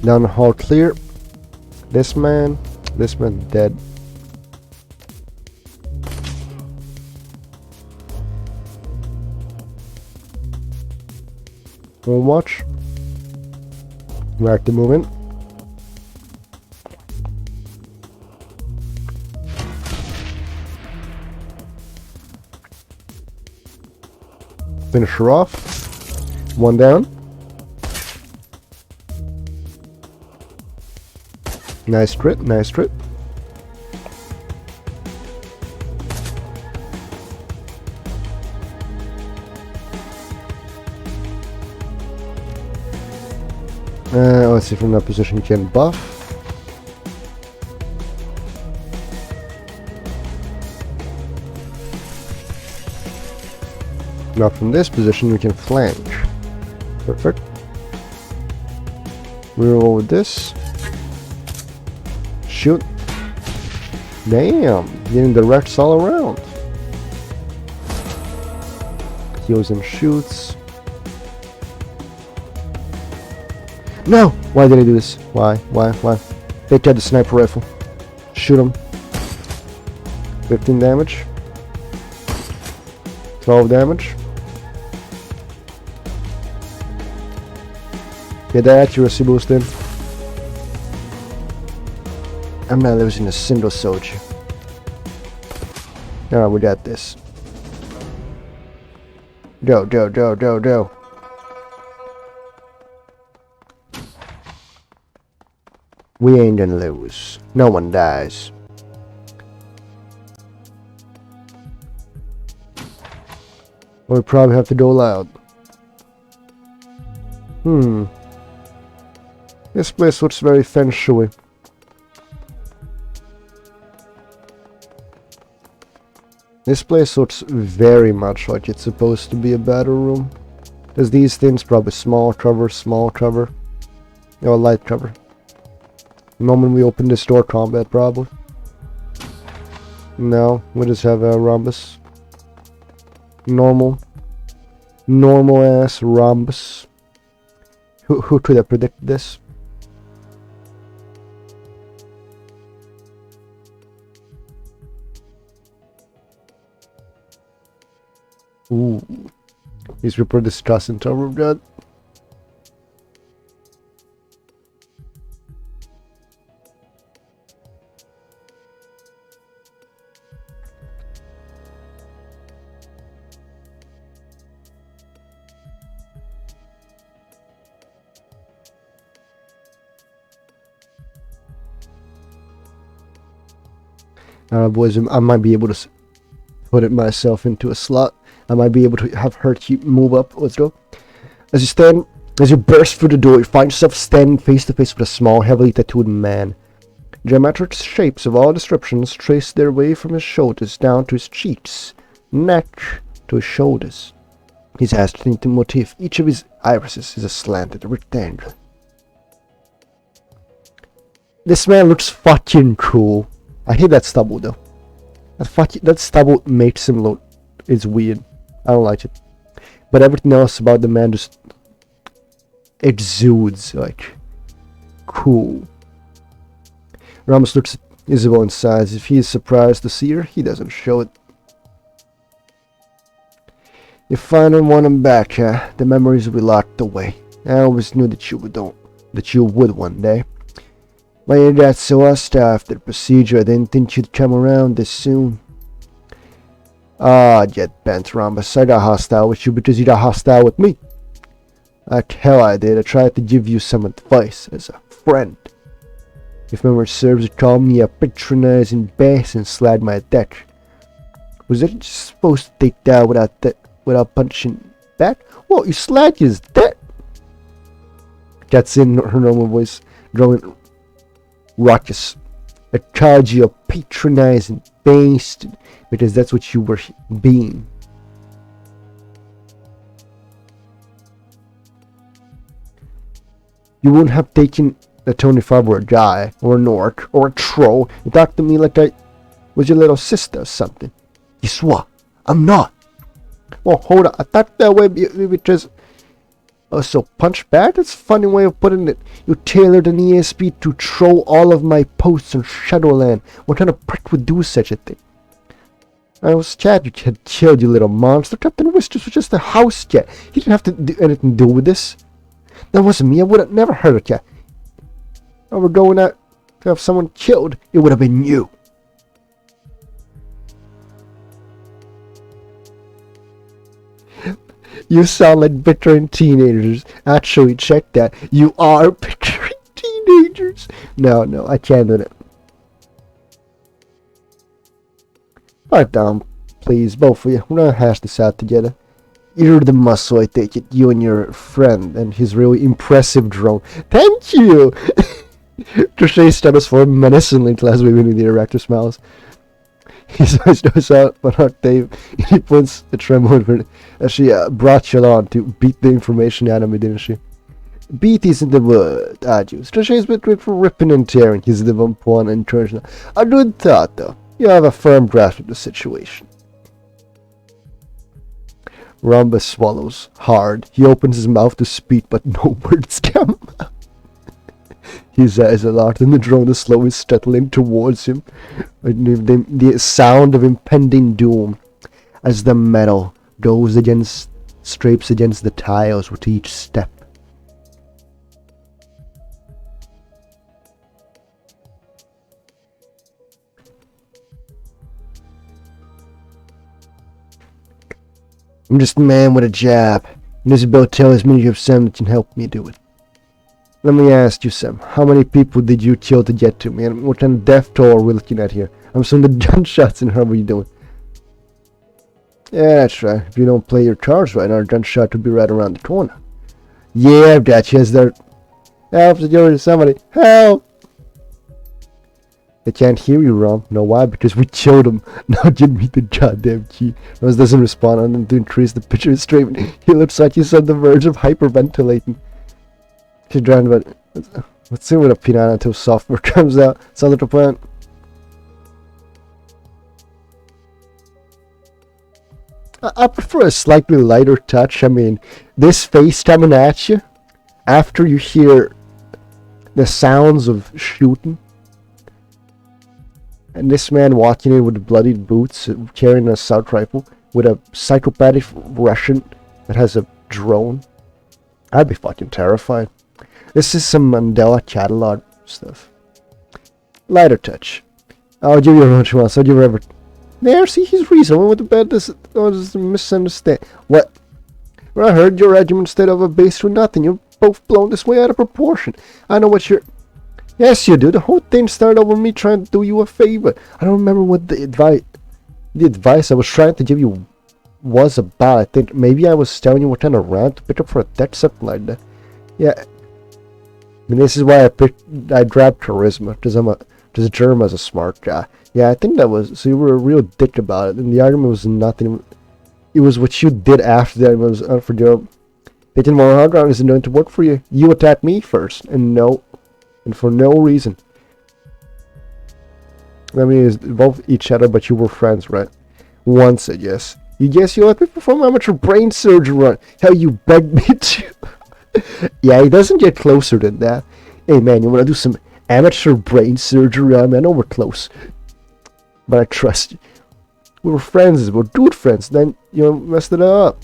Down the hall clear. This man dead. We'll watch. Back to movement. Finish her off. 1 down. Nice crit, nice crit. Let's see, from that position you can buff. Now from this position we can flank. Perfect. Reroll with this. Shoot. Damn, getting the wrecks all around. Heals and shoots. No! Why did I do this? Why? Take out the sniper rifle. Shoot him. 15 damage. 12 damage. Get that accuracy boost in. I'm not losing a single soldier. Alright, we got this. Go. We ain't gonna lose. No one dies. We probably have to go loud. This place looks very feng shui. This place looks very much like it's supposed to be a battle room. There's these things, probably small cover. Or light cover. The moment we open this door, combat probably. No, we just have a rhombus. Normal ass rhombus. Who could have predicted this? Ooh. He's reported distrust in Tower of God. Boys, I might be able to put it myself into a slot. I might be able to have her move up. Let's go. As you burst through the door, you find yourself standing face to face with a small, heavily tattooed man. Geometric shapes of all descriptions trace their way from his shoulders down to his cheeks, neck to his shoulders. His has a distinctive motif. Each of his irises is a slanted rectangle. This man looks fucking cool. I hate that stubble though. That stubble makes him look. It's weird. I don't like it. But everything else about the man just exudes like cool. Ramos looks at Isabel and sighs. If he is surprised to see her, he doesn't show it. You finally want him back, huh? The memories will be locked away. I always knew that you would one day. But you got so hostile after the procedure, I didn't think you'd come around this soon. Ah, jet bent, Rambus. I got hostile with you because you got hostile with me. Like hell I did. I tried to give you some advice as a friend. If memory serves, you called me a patronizing bass and slagged my deck. Was it just supposed to take that without punching back? Well, you slagged his deck. Gets in her normal voice, growing raucous. I called you a patronizing bastard because that's what you were being. You wouldn't have taken the Tony if I were a guy, or an orc, or a troll. You talked to me like I was your little sister or something. Guess what? I'm not. Well, hold on. I thought that way because... Oh, so punch back? That's a funny way of putting it. You tailored an ESP to troll all of my posts on Shadowrun. What kind of prick would do such a thing? I was scared you had killed, you little monster. Captain Wisters was just a house cat. He didn't have to do anything to do with this. That wasn't me. I would have never hurt a cat. If I were going out to have someone killed, it would have been you. You sound like bickering teenagers. Actually, check that. You are bickering teenagers. No, I can't do it. Pipe down, please, both of you. We're gonna hash this out together. You're the muscle, I take it. You and your friend and his really impressive drone. Thank you! Trichet status for menacingly class women with the erector smiles. His eyes goes out on Octave. He puts a tremble over it. She brought you along to beat the information out of me, didn't she? Beat isn't the word I use. Trichet's been good for ripping and tearing. He's the one point encouragement. A good thought, though. You have a firm grasp of the situation. Rhombus swallows hard. He opens his mouth to speak, but no words come out. His eyes are locked, and the drone is slowly settling towards him. The sound of impending doom as the metal scrapes against the tiles with each step. I'm just a man with a job, and Isabel tells me you have some that can help me do it. Let me ask you, Sam, how many people did you kill to get to me, and what kind of death toll are we looking at here? I'm seeing the gunshots in her. What are you doing? Yeah, that's right. If you don't play your cards right, our gunshot could be right around the corner. Yeah, that chance there. Help, security, somebody. Help! They can't hear you, Rom. Know why? Because we killed him. Now give me the goddamn key. Rose doesn't respond, and to increase the picture of straight. He looks like he's on the verge of hyperventilating. She's trying to... Let's see what a piranha until software comes out. Sounds like a plan. I prefer a slightly lighter touch. I mean, this face coming at you, after you hear the sounds of shooting, and this man walking in with bloodied boots, carrying an assault rifle, with a psychopathic Russian that has a drone, I'd be fucking terrified. This is some Mandela catalog stuff. Lighter touch. I'll give you a bunch once. I'll give you ever. There, see, he's reasonable with the bed. This is a misunderstand. What? When I heard your regiment stayed over base for nothing, you're both blown this way out of proportion. I know what you're. Yes, you do. The whole thing started over me trying to do you a favor. I don't remember what the advice I was trying to give you was about. I think maybe I was telling you what kind of rant to pick up for a text, something like that. Yeah. I mean, this is why I grabbed charisma, because Jerma's a smart guy. Yeah, I think that was, so you were a real dick about it, and the argument was nothing. It was what you did after that was unforgivable. Taking more hard ground isn't going to work for you. You attacked me first, and for no reason. I mean, it's both each other, but you were friends, right? One said yes. You guess you let me perform amateur brain surgery run. How you begged me to. Yeah, he doesn't get closer than that. Hey man, you wanna do some amateur brain surgery? I know we're close, but I trust you. We were friends, we're good friends. Then you messed it up.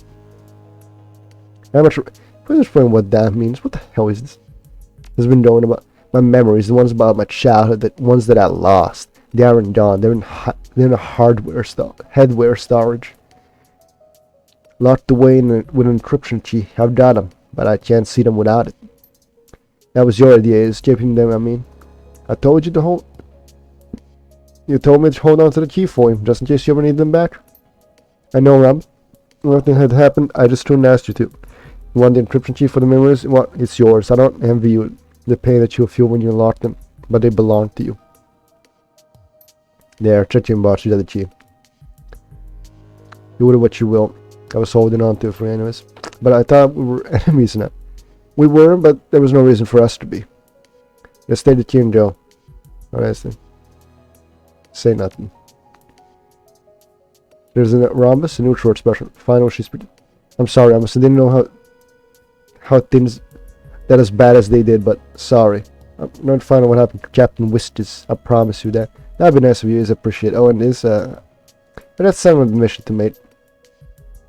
Amateur. I'm just wondering what that means. What the hell is this? Has been going about my memories, the ones about my childhood, the ones that I lost. They aren't gone. They're in a headwear storage. Locked away with an encryption key. I've got them, but I can't see them without it. That was your idea, escaping them, I mean. I told you to hold... You told me to hold on to the key for him, just in case you ever need them back. I know, Rob. Nothing had happened, I just couldn't ask you to. You want the encryption key for the memories? Well, it's yours. I don't envy you the pain that you'll feel when you unlock them, but they belong to you. There, check your inbox, you got the key. Do with it what you will. I was holding on to it for anyways. But I thought we were enemies now. We were, but there was no reason for us to be. Just stay the key and go. Honestly. Say nothing. There's a rhombus, a new short special. Final she's pretty. I'm sorry, I didn't know how things that as bad as they did, but sorry. I'm not finding what happened to Captain Wistis. I promise you that. That'd be nice of you, is appreciate. Oh, and this but that's some admission to make.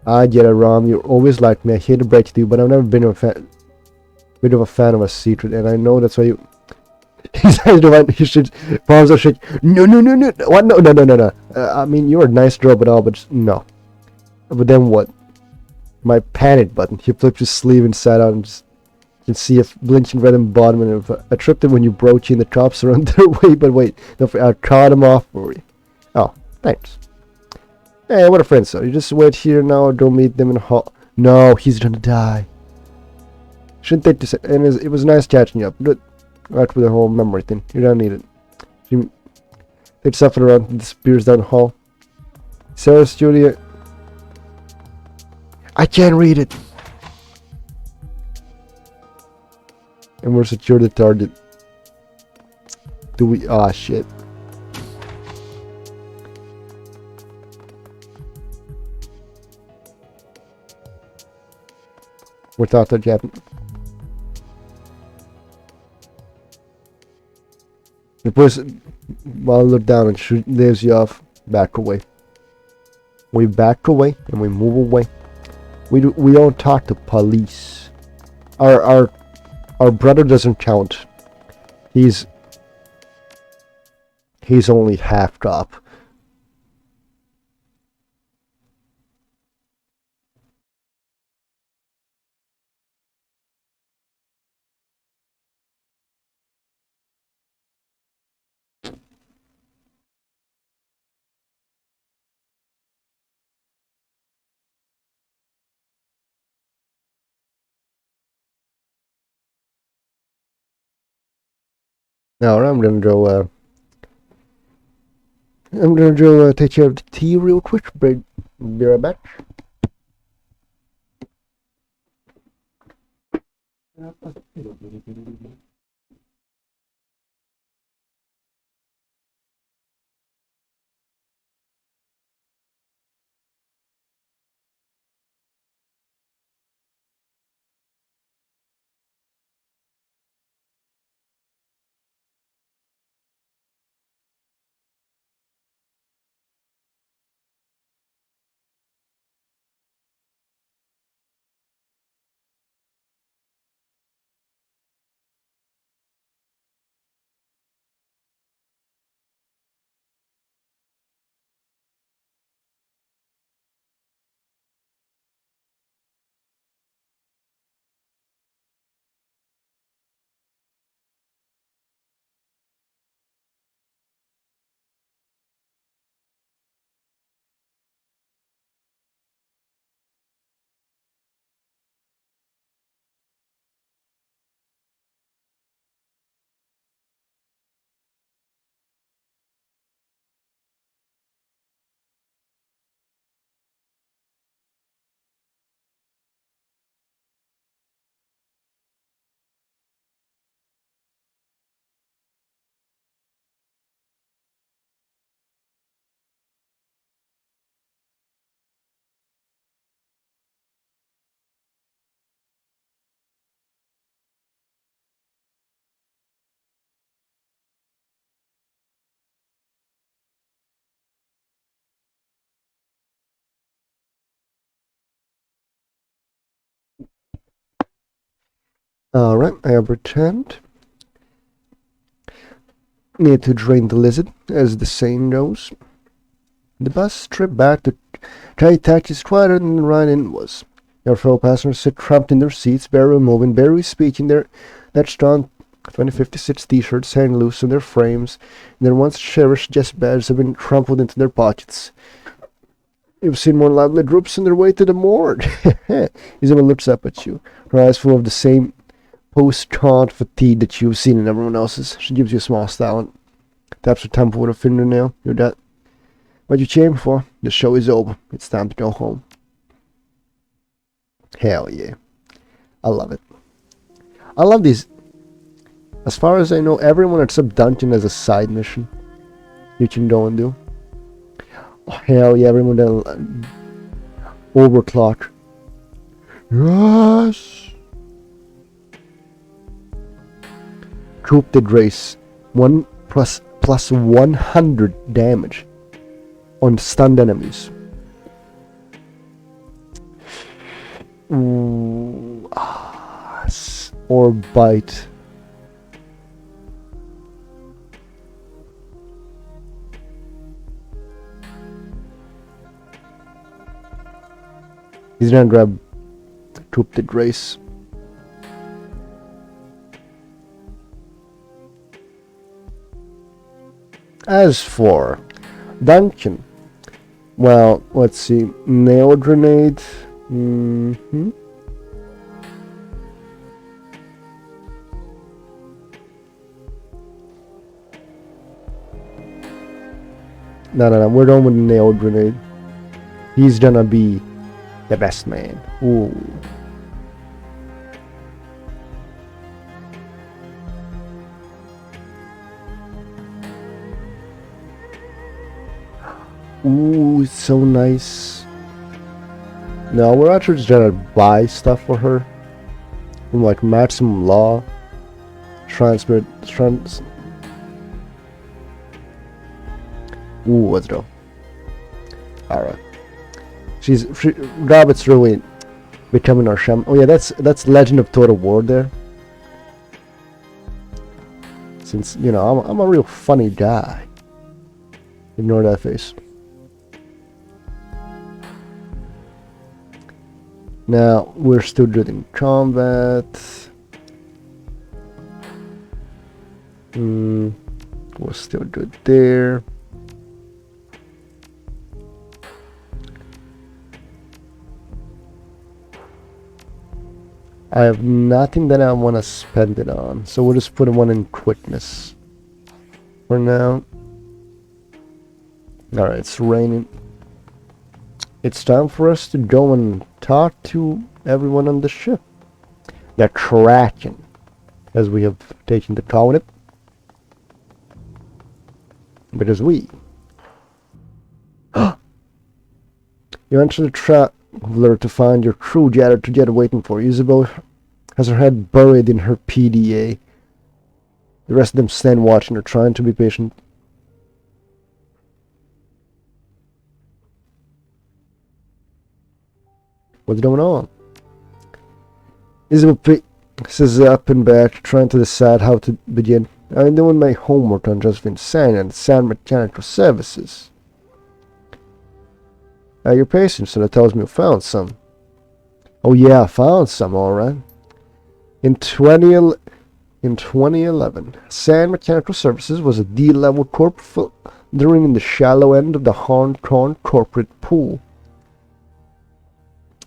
I get it, Rom. You're always like me. I hate to break it to you, but I've never been a fan of a secret, and I know that's why you. He should. Palms are shaking. No. What? No. I mean, you're a nice girl, but all, but no. But then what? My panic button. He flipped his sleeve inside out, and just you can see it blinking red in the bottom. And I tripped it when you broke in. The cops are on their way. But wait, I caught him off for you. Oh, thanks. Hey, what a friend, so you just wait here now or go meet them in the hall. No, he's gonna die. Shouldn't take this, and it was nice catching you up. Good. Right with the whole memory thing. You don't need it. She takes stuff around and disappears down the hall. Sarah's studio. I can't read it. And we're secure the target. Do we? Ah, shit. Without that Captain. The person, while look down and shoot, leaves you off. Back away. We back away and we move away. We don't talk to police. Our brother doesn't count. He's only half cop. Now I'm gonna go. Take care of the tea real quick. Be right back. Alright, I have returned. Need to drain the lizard, as the saying goes. The bus trip back to Chaitach is quieter than the ride-in was. Your fellow passengers sit cramped in their seats, barely moving, barely speaking. Their strong 2056 t-shirts hang loose on their frames, and their once cherished chest badges have been crumpled into their pockets. You've seen more lively groups on their way to the morgue. Isabel looks up at you, her eyes full of the same post-con fatigue that you've seen in everyone else's. She gives you a small style and taps her temple with a fingernail. You're that. What you came for? The show is over. It's time to go home. Hell yeah. I love it. I love these. As far as I know, everyone except Dungeon has a side mission you can go and do. Oh, hell yeah, everyone that overclock. Yes. Troop the Grace. 1 plus 100 damage on stunned enemies. Ooh, or bite. He's gonna grab Troop the Grace. As for Duncan, well, let's see. Nail grenade. No, we're done with nail grenade. He's gonna be the best man. Ooh. Ooh, it's so nice. No, we're actually just gonna buy stuff for her. From like maximum law. Ooh, let's go. Alright. Rabbit's really becoming our shaman. Oh yeah, that's Legend of Total War there. Since, you know, I'm a real funny guy. Ignore that face. Now, we're still good in combat. We're still good there. I have nothing that I want to spend it on, so we'll just put one in quickness for now. Alright, it's raining. It's time for us to go and talk to everyone on the ship. The Kraken, as we have taken to call it. Because we you enter the traveler to find your crew gathered together waiting for you. Isabel has her head buried in her PDA. The rest of them stand watching her, trying to be patient. What's going on? Isabel paces up and back, trying to decide how to begin. I'm doing my homework on Josephine Sand and Sand Mechanical Services. You're patient, so that tells me you found some. Oh yeah, I found some, alright. In 2011, Sand Mechanical Services was a D-level corporate during in the shallow end of the Hong Kong corporate pool.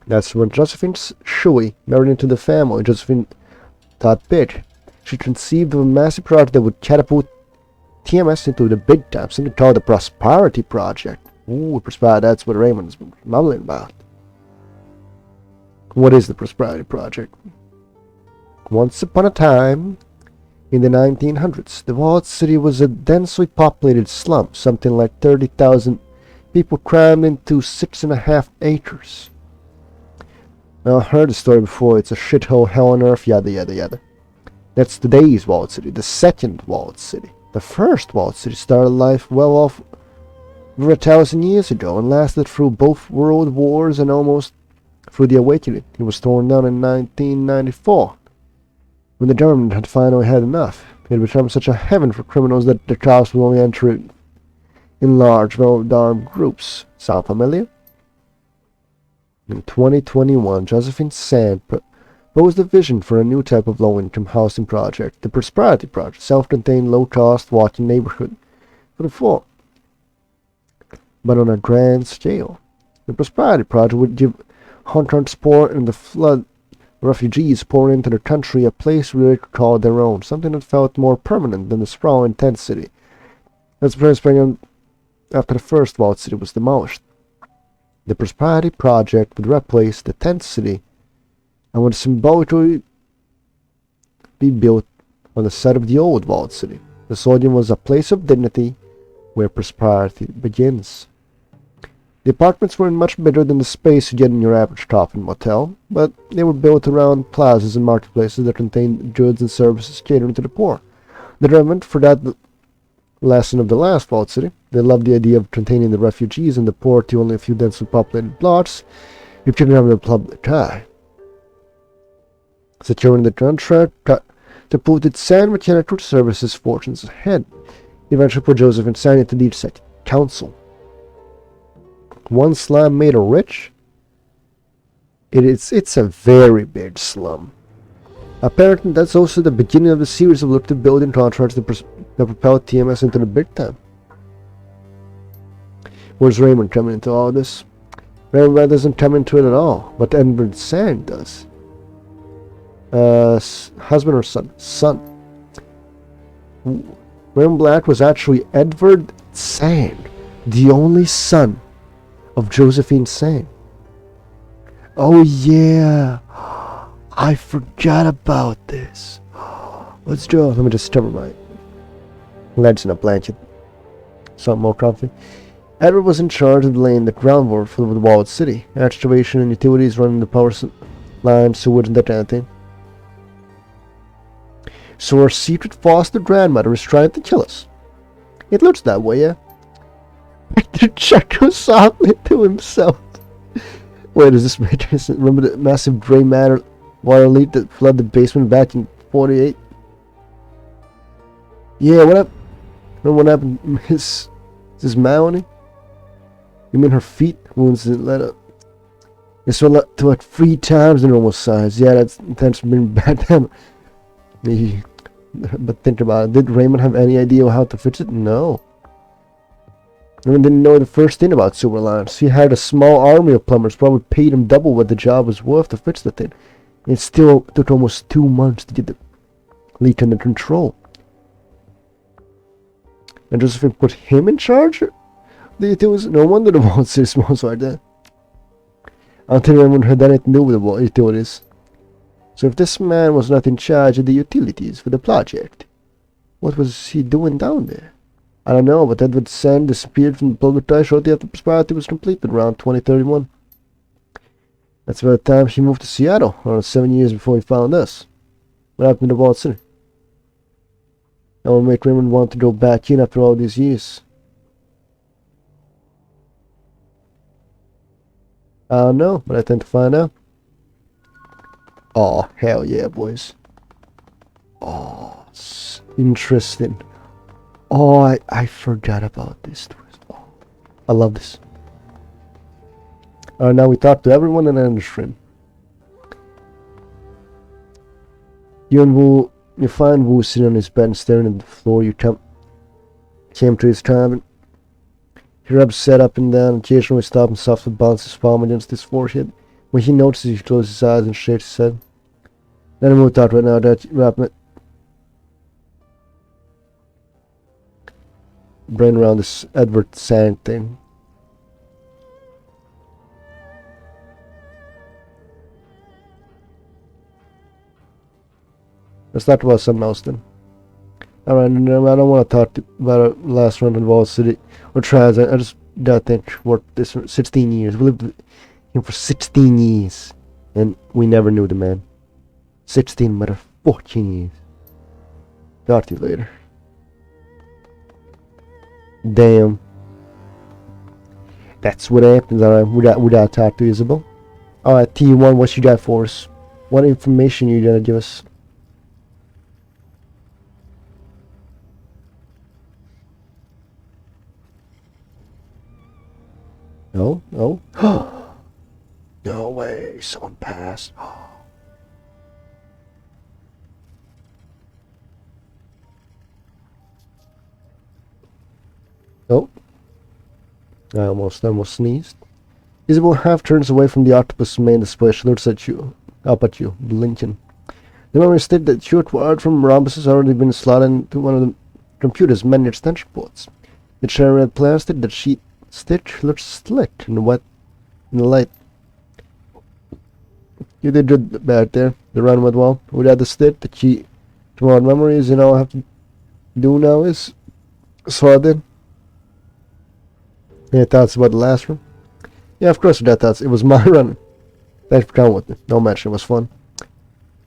That's when Josephine Shui married into the family. Josephine thought big. She conceived of a massive project that would catapult TMS into the big time, something called the Prosperity Project. Ooh, Prosperity, that's what Raymond's been mumbling about. What is the Prosperity Project? Once upon a time, in the 1900s, the walled city was a densely populated slum, something like 30,000 people crammed into 6.5 acres. Now, I heard the story before. It's a shithole, hell on earth, yada yada yada. That's today's walled city, the second walled city. The first walled city started life well off over 1,000 years ago and lasted through both world wars and almost through the awakening. It was torn down in 1994. When the government had finally had enough, it had become such a heaven for criminals that the cops would only enter it in large, well-armed groups. Sound familiar? In 2021, Josephine Sand proposed a vision for a new type of low-income housing project, the Prosperity Project, self-contained, low-cost, walking neighborhood for the poor, but on a grand scale. The Prosperity Project would give hunters poor and the flood refugees pouring into the country a place where they could call their own, something that felt more permanent than the sprawling tent city. That's spring after the first vault city was demolished. The Prosperity Project would replace the tent city and would symbolically be built on the site of the old vault city. The Sodium was a place of dignity where prosperity begins. The apartments weren't much bigger than the space you get in your average coffin motel, but they were built around plazas and marketplaces that contained goods and services catering to the poor. The government, for that lesson of the last vault city, they loved the idea of containing the refugees and the poor to only a few densely populated blocks. You couldn't have the public eye. Securing the contract catapulted San Mechanical Services fortunes ahead. Eventually put Joseph and Sand into the executive council. One slum made her rich? It's a very big slum. Apparently that's also the beginning of a series of lucrative building contracts that propelled TMS into the big time. Where's Raymond coming into all this? Raymond doesn't come into it at all, but Edward Sand does. Husband or son? Son. Raymond Black was actually Edward Sand, the only son of Josephine Sand. Oh yeah, I forgot about this. Let's do it. Let me just cover my legs in a blanket. Something more comfy. Edward was in charge of laying the groundwork for the walled city, excavation and utilities, running the power lines, sewage, and that kind of thing. So our secret foster grandmother is trying to kill us. It looks that way, yeah? Hector chuckles softly to himself. Wait, does this make sense? Remember the massive gray matter water leak that flooded the basement back in 48? Yeah, what up? Remember what happened, Miss Maloney? You mean her feet wounds that led up? They swelled up to like 3 times the normal size. Yeah, that's intense for being back then. But think about it. Did Raymond have any idea how to fix it? No. Raymond didn't know the first thing about sewer lines. He had a small army of plumbers, probably paid him double what the job was worth to fix the thing. It still took almost 2 months to get the leak under control. And Josephine put him in charge? It was no wonder the wall city smells like that. I don't think Raymond had anything to do with the wall utilities. So if this man was not in charge of the utilities for the project, what was he doing down there? I don't know, but Edward Sand disappeared from the public eye shortly after Prosperity was completed around 2031. That's about the time he moved to Seattle, around 7 years before he found us. What happened to Walt City? That will make Raymond want to go back in after all these years. I don't know, but I tend to find out. Oh, hell yeah, boys. Oh, interesting. Oh, I forgot about this twist. Oh, I love this. Alright, now we talk to everyone in the stream. You find Wu sitting on his bed staring at the floor. You came to his cabin. He rubs his head up and down, occasionally stops and softly bounces his palm against his forehead. When he notices, he closes his eyes and shakes his head. Let him move out right now, that wrap it. Brain around this Edward Sand thing. Let's talk about something else then. Alright, I don't want to talk about our last run in Wall City or Traz. I just don't think worked this for 16 years. We lived with him for 16 years. And we never knew the man. 16 matter 14 years. Talk to you later. Damn. That's what happens. Alright, we gotta talk to Isabel. Alright, T1, what you got for us? What information you gonna give us? No, no. No way, someone passed. Oh, I almost sneezed. Isabel half turns away from the octopus main display. She looks up at you, blinking. The memory state that short word from rhombus has already been slotted into one of the computer's many extension ports. The cherry red plastic, that sheet stitch looks slick and wet in the light. You did good back there. The run went well. Without the stitch, the key to our memories, all I have to do now is sort in. Any thoughts about the last one? Yeah, of course, without thoughts. It was my run. Thanks for coming with me. No mention, it was fun.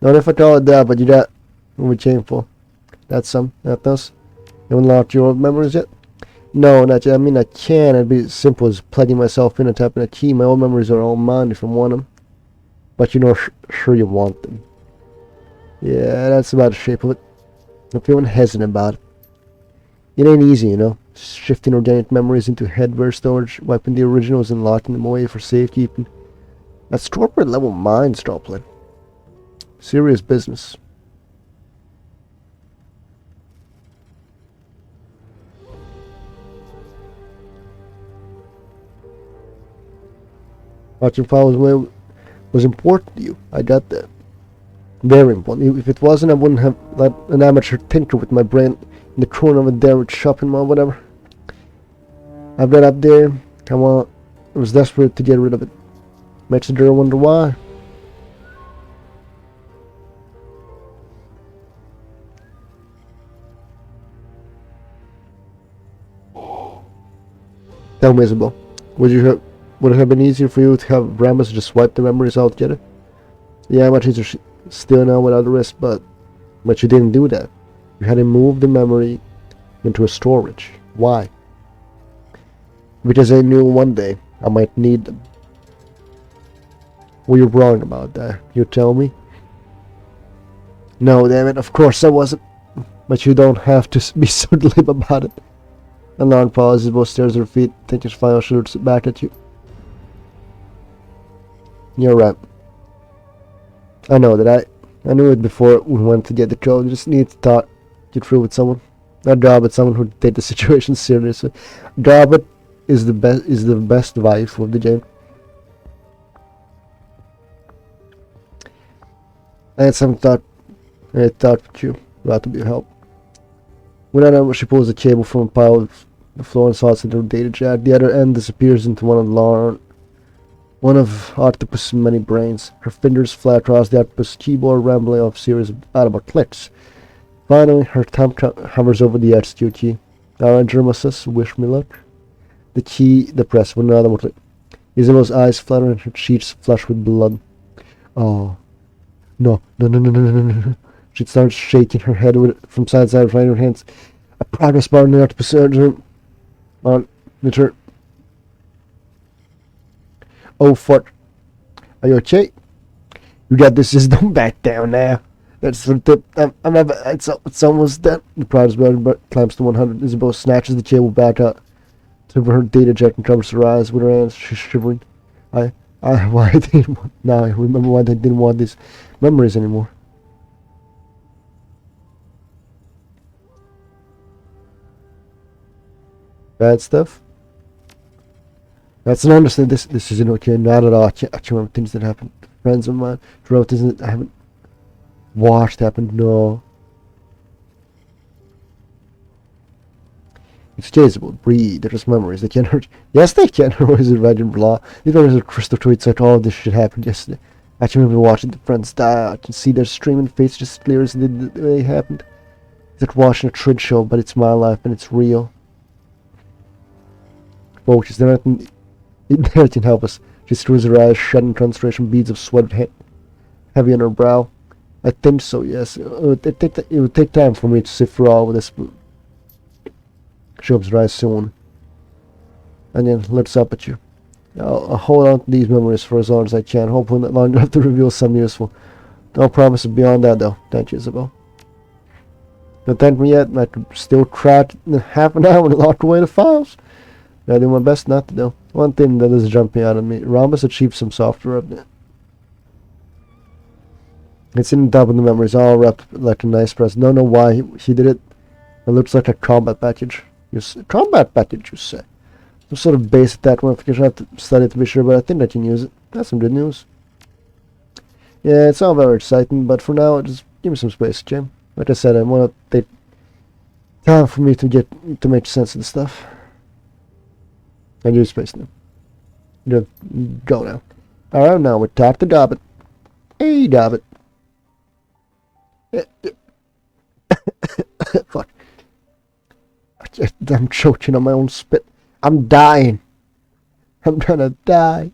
Not if I call it that, but you got what we came for. That's not us. You haven't locked your old memories yet? No, not yet. I mean, I can. It'd be as simple as plugging myself in and tapping a key. My old memories are all mine if I want them. But you know, sure you want them. Yeah, that's about the shape of it. I'm feeling hesitant about it. It ain't easy, shifting organic memories into hardware storage, wiping the originals and locking them away for safekeeping. That's corporate level mind stoppling. Serious business. Watching files was important to you. I got that. Very important. If it wasn't, I wouldn't have let an amateur tinker with my brain in the corner of a derelict shopping mall, whatever. I've got up there. I was desperate to get rid of it. Makes the girl wonder why. Tell me, Isabel, would it have been easier for you to have JermaSUS just wipe the memories altogether? Yeah, much easier still now without the risk, but you didn't do that. You had to move the memory into a storage. Why? Because I knew one day I might need them. Well, you're wrong about that. You tell me? No, damn it, of course I wasn't. But you don't have to be so glib about it. A long pause, Isabel stares at her feet, thinking final she looks back at you. You're right. I know that I knew it before we went to get the code. You just need to talk it through with someone. Not job, but someone who would take the situation seriously. Job is the best wife of the game. I had some thought with you. Glad to be of help. When I know she pulls the cable from a pile of the floor and slots into her data jack, the other end disappears into one of Octopus's many brains. Her fingers fly across the Octopus keyboard, rambling off a series of audible clicks. Finally, her thumb hovers over the execute key. Alright, JermaSUS, wish me luck. The key depressed with another click. Isabel's eyes flutter and her cheeks flush with blood. Oh. No. She starts shaking her head from side to side, flying her hands. A progress bar in the Octopus on the turn. Oh fuck. Are you okay? You got this, just don't back down now. That's the tip. It's almost done. The progress bar climbs to 100. Isabel snatches the cable back up to her data jack and covers her eyes with her hands. She's shivering. Now I remember why they didn't want these memories anymore. Bad stuff? That's an understanding. This isn't okay. Not at all. I can't remember things that happened. Friends of mine wrote things that I haven't watched happen. No. It's chaseable. Breathe. They're just memories. They can't hurt you. Yes, they can. Or is it Radiant Blah? These memories are crystal clear. It's like all this shit happened yesterday. I can remember watching the friends die. I can see their streaming face just as clear as they happened. It's like watching a trade show, but it's my life and it's real. Focus. There can help us. She screws her eyes, shedding concentration beads of sweat heavy on her brow. I think so, yes. It would take time for me to sift through all of this. She opens her eyes soon. And then looks up at you. I'll hold on to these memories for as long as I can, hoping that long enough to reveal something useful. No promises beyond that, though. Thank you, Isabel. Don't thank me yet. I could still crack in half an hour and lock away the files. I do my best not to though. One thing that is jumping out at me. Rhombus achieved some software update. It's in the top of the memories, all wrapped like a nice press. Don't know why he did it. It looks like a combat package. Combat package, you say? Some sort of base attack modification. I have to study it to be sure, but I think I can use it. That's some good news. Yeah, it's all very exciting, but for now, just give me some space, Jim. Like I said, I want to take time for me to make sense of the stuff. I need space now. Just go now. Alright, now we talk to Dobbit. Hey, Dobbit. Fuck. I'm choking on my own spit. I'm dying. I'm gonna die.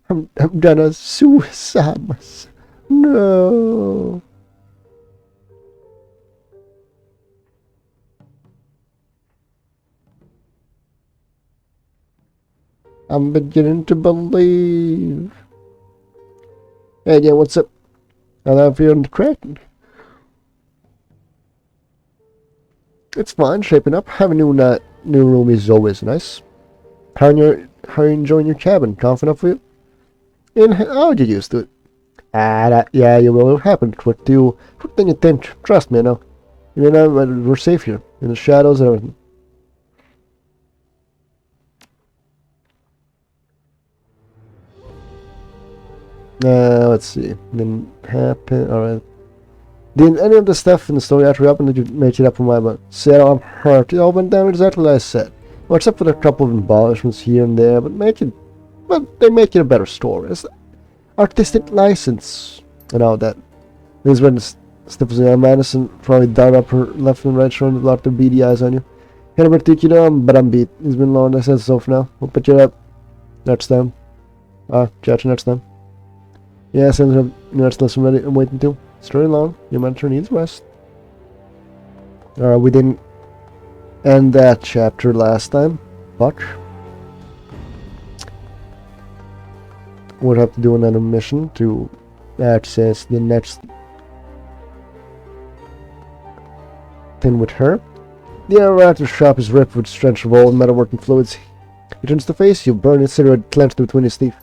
I'm gonna suicide myself. No. I'm beginning to believe. Hey, yeah, what's up? I love you on the Kraken. It's fine, shaping up. Having a new room is always nice. How you enjoying your cabin? Confident for you? And how you used to it? Yeah, you will happen. Quick than you think. Trust me, I know. You know, we're safe here in the shadows and everything. Let's see. Didn't happen. Alright. Did any of the stuff in the story actually happen? Did you make it up for my butt? Said I'm hurt. It all went down exactly like I said. Well, except for a couple of embellishments here and there, but they make it a better story. It's artistic license and all that. This is when the stuff was Madison probably dug up her left and right shoulder, locked her beady eyes on you. Can't ever take you down, but I'm beat. It's been long, I said so for now. We'll put you up next time. Catch you next time. Yeah, since your next lesson ready, I'm waiting too. Story long, your mentor needs rest. We didn't end that chapter last time. Fuck. We'll have to do another mission to access the next thing with her. The aerator shop is ripped with stench of old metalworking fluids. He turns to face you, burning cigarette clenched between his teeth.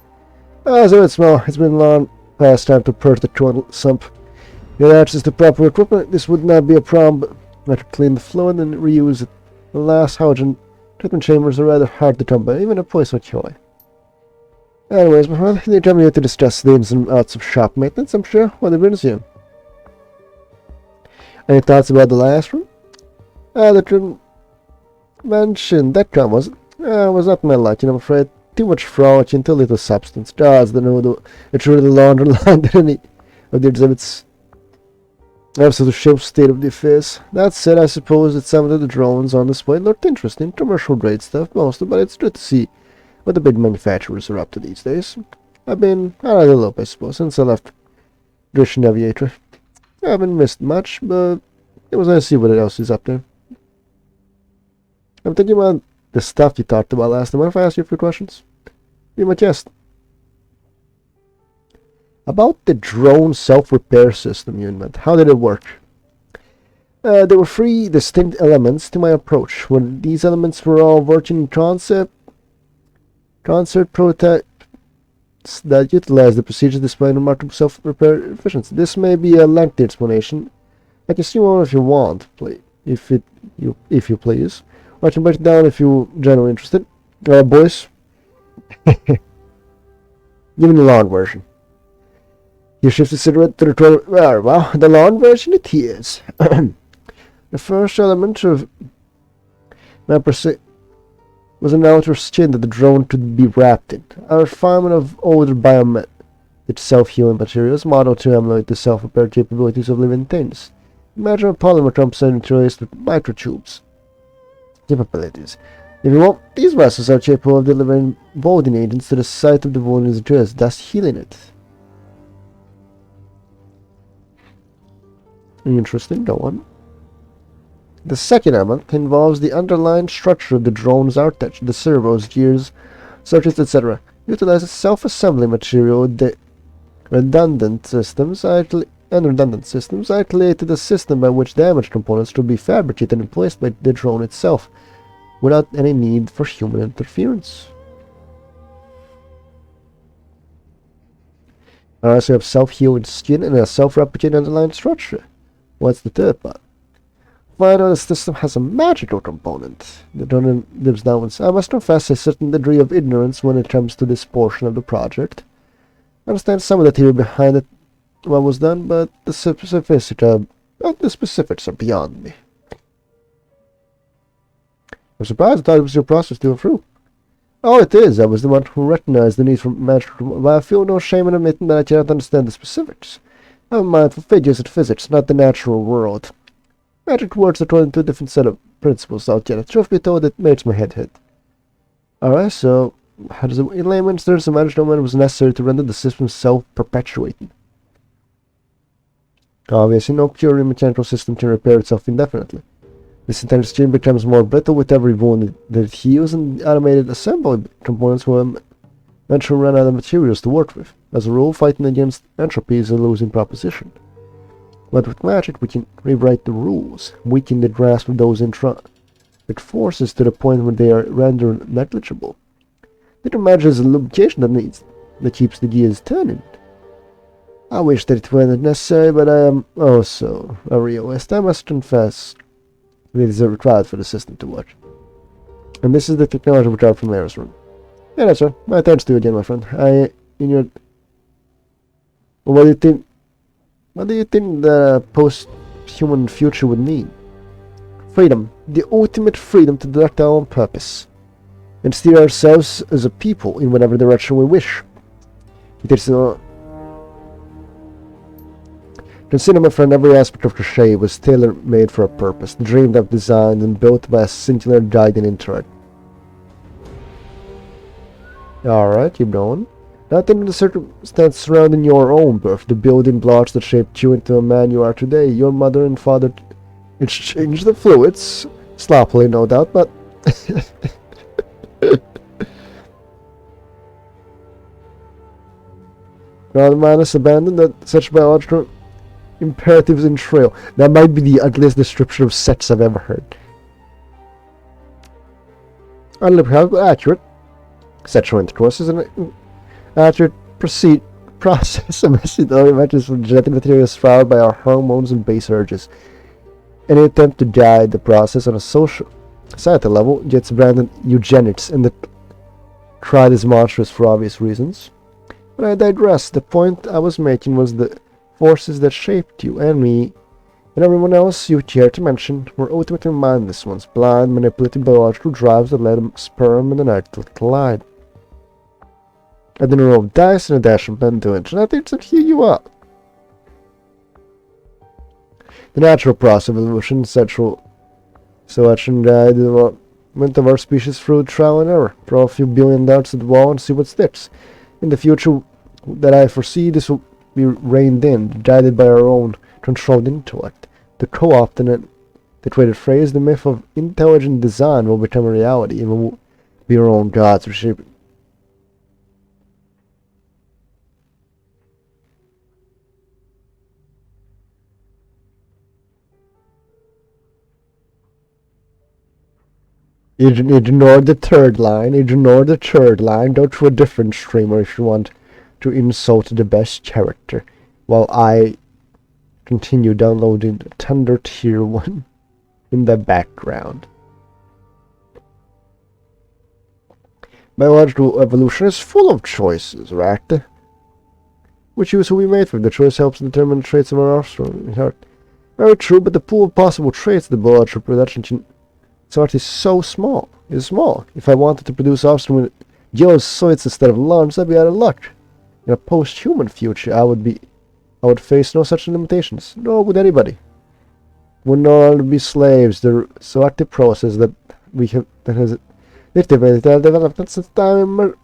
So it smell. It's been long past time to purge the toilet sump. With access to proper equipment, this would not be a problem, but I have to clean the fluid and reuse it. The last halogen treatment chambers are rather hard to come by, even a place like Choi. Anyways, my friend, they come here to discuss the ins and outs of shop maintenance, I'm sure. What they brings you? Any thoughts about the last room? The convention, that con was not my liking, I'm afraid. Too much frolicking, too little substance. Just the noodle. It's really longer line than any of the exhibits. Absolute ship state of the affairs. That said, I suppose that some of the drones on display looked interesting. Commercial grade stuff, mostly, but it's good to see what the big manufacturers are up to these days. I've been out of the loop, I suppose, since I left British Navigator. I haven't missed much, but it was nice to see what else is up there. I'm thinking about the stuff you talked about last time. What if I ask you a few questions? Be my guest. About the drone self-repair system you invented, how did it work? There were three distinct elements to my approach. When these elements were all working in concert prototypes that utilize the procedure displaying remarkable self-repair efficiency. This may be a lengthy explanation. I can see one if you want, if you please. Or I can break it down if you're generally interested. Boys, give me the long version. You shift the cigarette to the toilet. Well, the long version it is. The first element of my procedure was an outer skin that the drone could be wrapped in. A refinement of older biomet, its self-healing materials, modeled to emulate the self-repair capabilities of living things. Imagine a polymer composite interlaced with microtubes. Capabilities. If you want, these vessels are capable of delivering voiding agents to the site of the wound in the chest, thus healing it. Interesting, go on. The second element involves the underlying structure of the drone's architecture, the servos, gears, circuits, etc. Utilizes self-assembly material, redundant systems. I created a system by which damaged components could be fabricated and placed by the drone itself. without any need for human interference. Alright, so we have self-healing skin and a self-replicating underlying structure. What's the third part? Finally, the system has a magical component that only lives now once. I must confess a certain degree of ignorance when it comes to this portion of the project. I understand some of the theory behind it, what was done, but the specifics are beyond me. I'm surprised. I thought it was your process to through. Oh, it is. I was the one who recognized the need for magical, but I feel no shame in admitting that I cannot understand the specifics. I'm a mindful figures in physics, not the natural world. Magic works according to a different set of principles out yet. Truth be told, it makes my head hit. Alright, so how does it, in layman's terms, a magical element was necessary to render the system self-perpetuating. Obviously, no purely mechanical system can repair itself indefinitely. This entire stream becomes more brittle with every wound that it heals, and automated assembly components will eventually run out of materials to work with. As a rule, fighting against entropy is a losing proposition. But with magic, we can rewrite the rules, weaken the grasp of those intrinsic forces to the point where they are rendered negligible. Little magic is a lubrication that keeps the gears turning. I wish that it weren't necessary, but I am also a realist. I must confess. It is required for the system to work. And this is the technology required from Shadowrun. Yeah, that's right. My thanks to you again, my friend. What do you think? What do you think the post-human future would need? Freedom. The ultimate freedom to direct our own purpose. And steer ourselves as a people in whatever direction we wish. It is Consider, my friend, every aspect of Crochet was tailor-made for a purpose, dreamed up, designed, and built by a singular guiding intellect. Alright, keep going. Not in the circumstance surrounding your own birth, the building blocks that shaped you into a man you are today. Your mother and father exchanged the fluids, sloppily no doubt, but... Now the man is abandoned that such biological imperatives in trail. That might be the ugliest description of sex I've ever heard. Unlimited accurate. Sexual intercourse is an accurate process of messy matches from genetic materials sprouted by our hormones and base urges. Any attempt to guide the process on a societal level gets branded eugenics, and the tried is monstrous for obvious reasons. But I digress. The point I was making was the forces that shaped you and me and everyone else you care to mention were ultimately mindless ones, blind, manipulative biological drives that led a sperm and an egg to collide. I didn't roll dice and a dash of bend to it, and I think that heal you up. The natural process of evolution, sexual selection, guide the development of our species through trial and error. Throw a few billion darts at the wall and see what sticks. In the future that I foresee, this will be reined in, guided by our own controlled intellect. To co-opt an antiquated phrase, the myth of intelligent design will become a reality, and will be our own gods reshaping. Ignore the third line, go to a different streamer if you want to insult the best character, while I continue downloading Thunder Tier 1 in the background. Biological evolution is full of choices, right? Which use will be made for. The choice helps determine the traits of our offspring. Very true, but the pool of possible traits the biological production can sort is so small. It's small. If I wanted to produce offspring with yellow soils instead of lungs, I'd be out of luck. In a post-human future, I would face no such limitations. Nor would anybody. We'll no longer be slaves. The selective process that has developed since time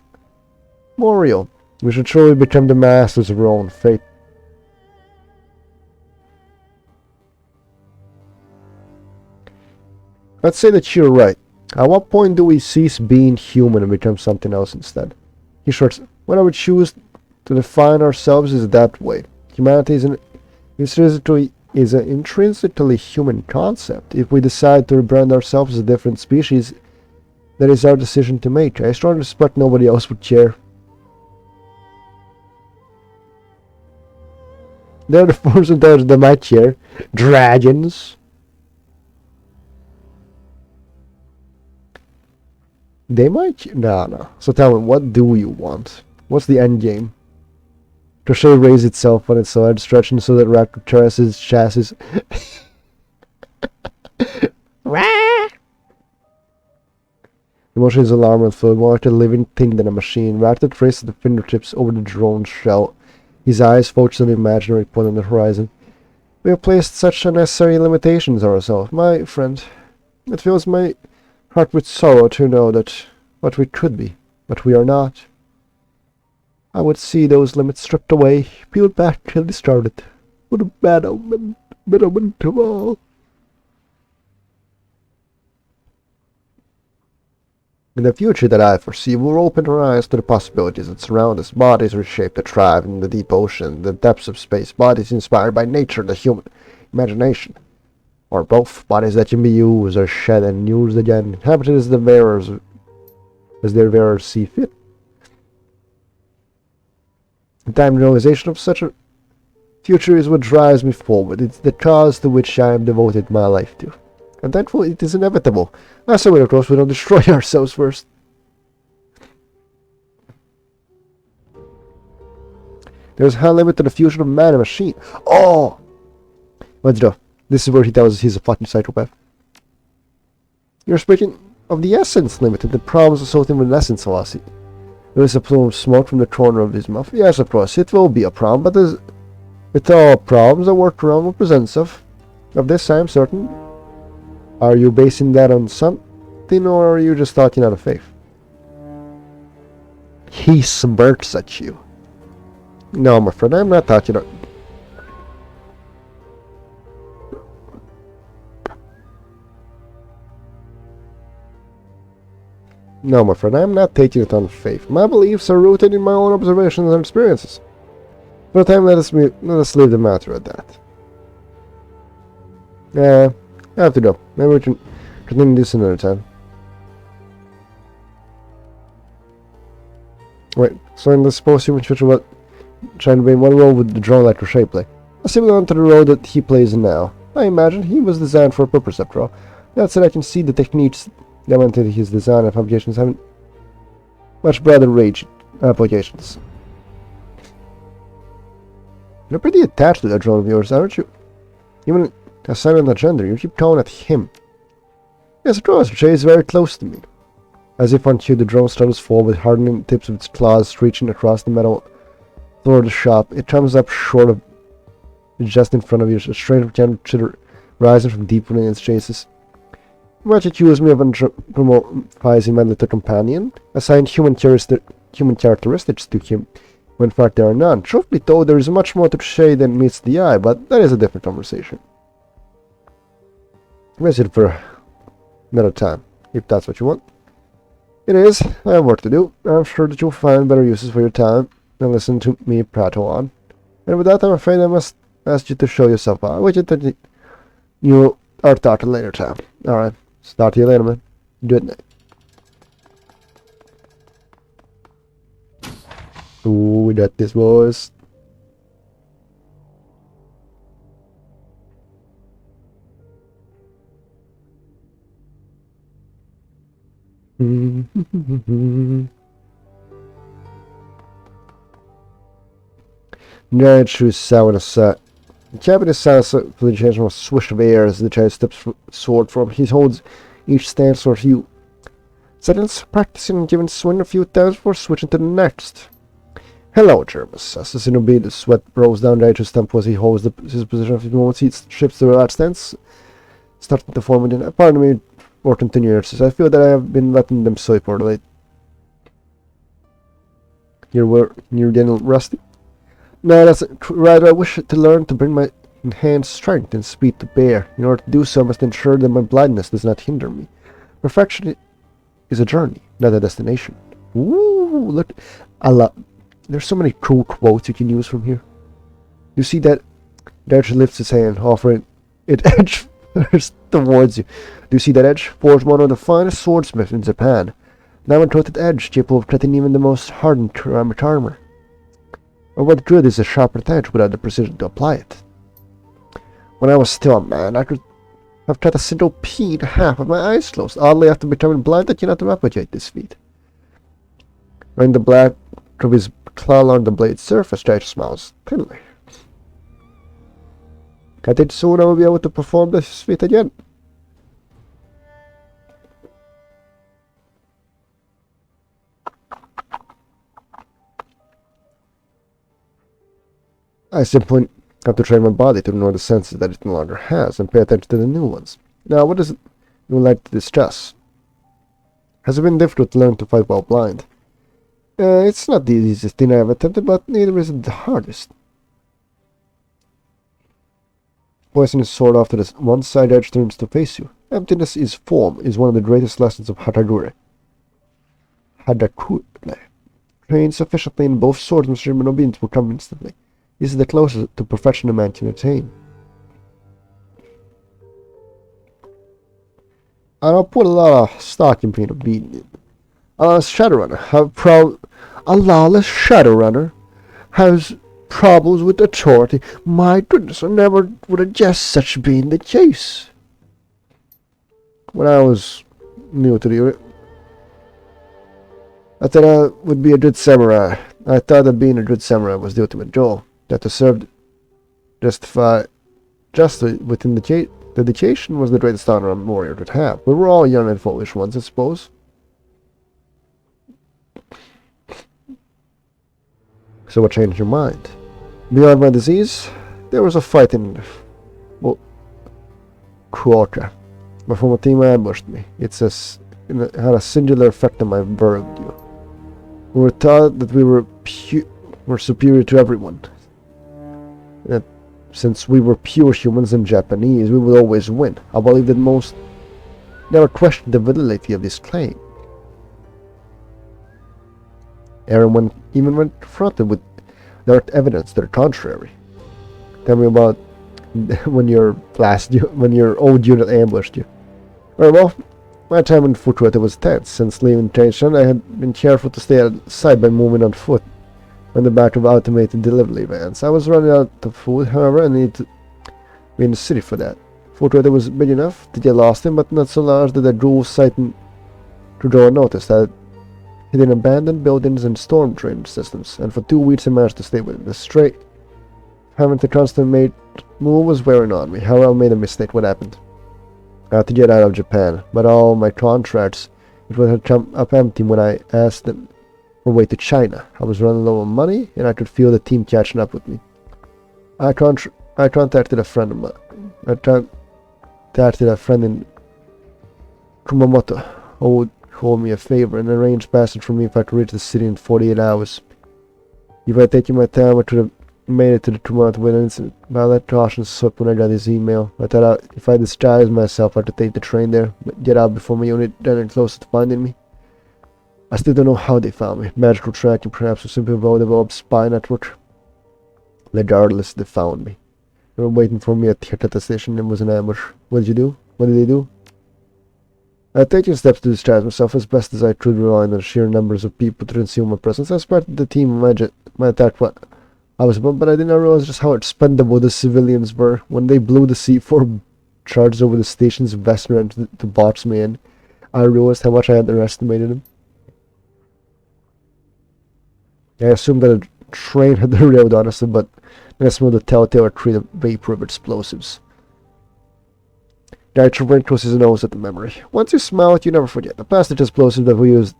immemorial. We should truly become the masters of our own fate. Let's say that you're right. At what point do we cease being human and become something else instead? He shorts, when I would choose to define ourselves is that way. Humanity is an intrinsically human concept. If we decide to rebrand ourselves as a different species, That is our decision to make. I strongly suspect nobody else would care. They're the force intelligence that might care. Dragons. They might. No. So tell me, what do you want? What's the end game? Crochet raise itself on its side, stretching so that Raptor tears its chassis. The motion is alarming, fluid, more like a living thing than a machine. Raptor traces the fingertips over the drone's shell. His eyes focus on the imaginary point on the horizon. We have placed such unnecessary limitations on ourselves, my friend. It fills my heart with sorrow to know that what we could be, but we are not. I would see those limits stripped away, peeled back till they started. What a bad omen of all. In the future that I foresee, we'll open our eyes to the possibilities that surround us. Bodies reshaped to thrive in the deep ocean, the depths of space. Bodies inspired by nature, the human imagination. Or both. Bodies that can be used or shed and used again, inhabited as their wearers see fit. The time realization of such a future is what drives me forward. It's the cause to which I have devoted my life to. And thankfully it is inevitable. As a way, of course, we don't destroy ourselves first. There's a high limit to the fusion of man and machine. Oh! Let's go. This is where he tells us he's a fucking psychopath. You're speaking of the essence limit and the problems associated with essence velocity. There is a plume of smoke from the corner of his mouth. Yes, of course, it will be a problem, but with all problems, a workaround will present itself. Of this I am certain. Are you basing that on something, or are you just talking out of faith? He smirks at you. No, my friend, I'm not talking out... No, my friend, I'm not taking it on faith. My beliefs are rooted in my own observations and experiences. For the time, let us leave the matter at that. I have to go. Maybe we can continue this another time. Wait, so in the suppose human future, what role would the drone like Crochet play? Similar to the role that he plays now. I imagine he was designed for a purpose after all. That said, I can see the techniques that went into his design and fabrications having much broader range applications. You're pretty attached to that drone of yours, aren't you? Even a silent agenda, you keep calling at him. Yes, of course, Jay is very close to me. As if on cue, the drone struggles forward with hardening tips of its claws reaching across the metal floor of the shop. It comes up short of just in front of you, a strain of gentle chitter rising from deep within its chases. You might accuse me of anthropomorphizing my little companion, assigning human characteristics to him, when in fact there are none. Truthfully told, there is much more to Crochet than meets the eye, but that is a different conversation. Let's it for another time, if that's what you want. It is. I have work to do. I'm sure that you'll find better uses for your time than listen to me prattle on. And with that, I'm afraid I must ask you to show yourself out, which you are taught at a later time. Alright. Start to you later, man. Good night. Ooh, we got this, boys. JermaSUS sound aside. The cabinet sounds for the change from a swish of air as the child steps sword from. He holds each stance for you. Seconds practicing and giving swing a few times before switching to the next. Hello, JermaSUS. As in obedience, the sweat rolls down Dietrich's temple as he holds his position. After a moment, he shifts to a relaxed stance, starting to form again. Pardon me for continuing exercise. I feel that I have been letting them sleep or late. You're getting rusty? No, that's rather I wish to learn to bring my enhanced strength and speed to bear. In order to do so, I must ensure that my blindness does not hinder me. Perfection is a journey, not a destination. Ooh, look. There's so many cool quotes you can use from here. You see that Dietrich lifts his hand, offering it edge towards you. Do you see that edge? Forged one of the finest swordsmiths in Japan. Diamond-throated edge, capable of cutting even the most hardened armor. Or what good is a sharpened edge without the precision to apply it? When I was still a man, I could have cut a single pea in half with my eyes closed. Oddly, after becoming blind, I cannot replicate this feat. Running the black of his claw along the blade's surface, Judge smiles thinly. I think soon I will be able to perform this feat again. I simply have to train my body to ignore the senses that it no longer has and pay attention to the new ones. Now, what is it you would like to discuss? Has it been difficult to learn to fight while blind? It's not the easiest thing I have attempted, but neither is it the hardest. Poising his sword off to the one side edge turns to face you. Emptiness is form is one of the greatest lessons of Hadagure. Trained sufficiently in both swordsmanship and obedience will come instantly. This is the closest to perfection a man can attain. I don't put a lot of stock in being obedient. A lawless Shadowrunner has problems with authority. My goodness, I never would have guessed such being the case. When I was new to the... I thought I would be a good samurai. I thought that being a good samurai was the ultimate goal. That to serve justly within the dedication was the greatest honor a warrior could have. We were all young and foolish ones, I suppose. So what changed your mind? Beyond my disease, there was a fight in Kuoka. My former team ambushed me. It had a singular effect on my worldview. We were taught that we were superior to everyone. That since we were pure humans and Japanese, we would always win. I believe that most never questioned the validity of this claim. Everyone even when confronted with direct evidence to the contrary. Tell me about when your old unit ambushed you. Very well, my time in Fukuoka was tense. Since leaving Taishan, I had been careful to stay outside by moving on foot on the back of automated delivery vans. I was running out of food, however, and needed to be in the city for that. Fukuoka was big enough to get lost in, but not so large that I drove sight to draw notice. I hid in abandoned buildings and storm drain systems, and for 2 weeks I managed to stay within the strait. Having to constantly move was wearing on me. However, I made a mistake. What happened? I had to get out of Japan, but all my contracts, it would have come up empty when I asked them for a way to China. I was running low on money, and I could feel the team catching up with me. I contacted a friend of mine. I contacted a friend in Kumamoto who would call me a favor and arranged passage for me if I could reach the city in 48 hours. If I had taken my time, I could have made it to the Kumamoto with an incident, but I let caution slip when I got his email. I thought if I disguised myself, I could take the train there, but get out before my unit ran closer to finding me. I still don't know how they found me. Magical tracking, perhaps, or simply a well-developed spy network. Regardless, they found me. They were waiting for me at the station. It was an ambush. What did you do? What did they do? I had taken steps to disguise myself as best as I could, relying on sheer numbers of people to conceal my presence. I started the team my attack what I was about, but I did not realize just how expendable the civilians were. When they blew the C4 charged over the station's vestment to box me in, I realized how much I underestimated them. I assumed that a train had derailed, honestly, but then I smelled the telltale retreat of vapor of explosives. Gaitra wrinkles his nose at the memory. Once you smell it, you never forget. The plastic explosive that we used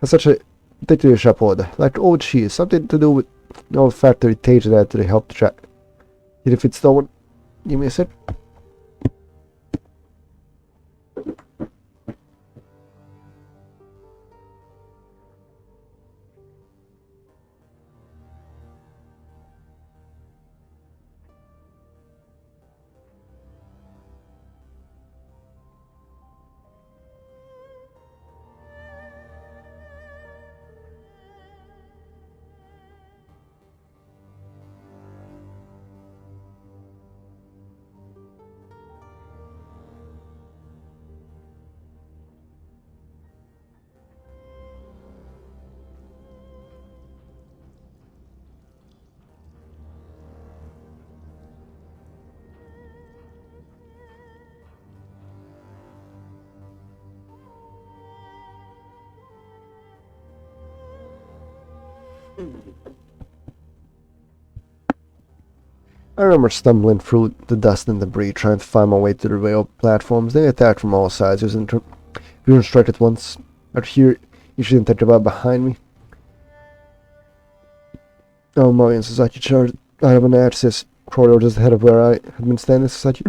has such a particular sharp odor, like old cheese, something to do with the old factory taste that actually helped track. If it's stolen, give me a sec. I remember stumbling through the dust and debris, trying to find my way to the rail platforms. They attacked from all sides. It was we were struck at once. I'd hear each detective out behind me. Oh, Mori and Sasaki charged out of an access corridor just ahead of where I had been standing. Sasaki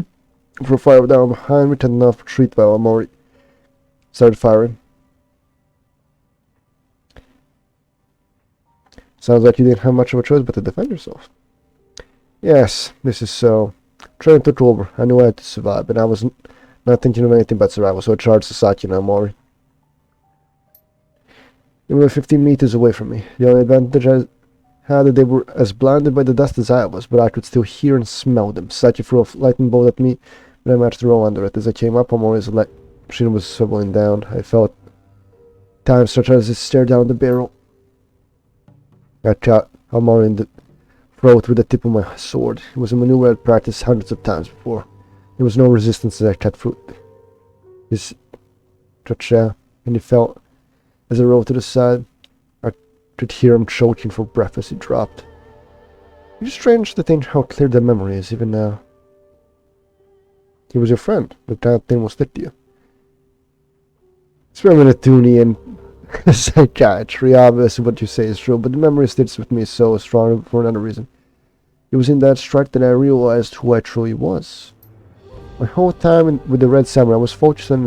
for fire down behind me, tending off retreat while Mori started firing. Sounds like you didn't have much of a choice but to defend yourself. Yes, this is so. Training took over. I knew I had to survive, but I was not thinking of anything but survival, so I charged Sasaki and Mori. They were 15 meters away from me. The only advantage I had that they were as blinded by the dust as I was, but I could still hear and smell them. Sasaki threw a lightning bolt at me, but I managed to roll under it. As I came up, Mori's machine was swiveling down. I felt time stretch as it stared down the barrel. I shot Mori in the throat with the tip of my sword. It was a maneuver I'd practiced hundreds of times before. There was no resistance as I cut through his trachea, and he fell as I rolled to the side. I could hear him choking for breath as he dropped. It's strange to think how clear the memory is even now. He was your friend. The kind thing will stick to you. Experiment Toonie and psychiatry. Obviously what you say is true, but the memory sticks with me so strong for another reason. It was in that strike that I realized who I truly was. My whole time with the Red Samurai I was focused on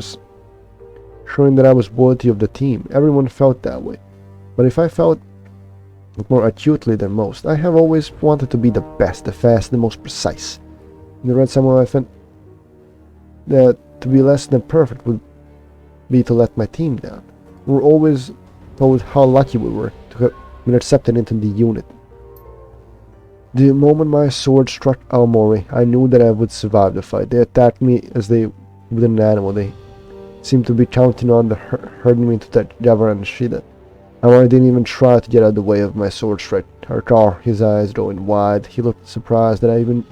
showing that I was worthy of the team. Everyone felt that way. But if I felt it more acutely than most, I have always wanted to be the best, the fast, the most precise. In the Red Samurai I felt that to be less than perfect would be to let my team down. We were always told how lucky we were to have been accepted into the unit. The moment my sword struck Aomori, I knew that I would survive the fight. They attacked me as they would an animal. They seemed to be counting on herding me into that Javara and Shida. Aomori didn't even try to get out of the way of my sword strike. Her car, his eyes going wide. He looked surprised that I even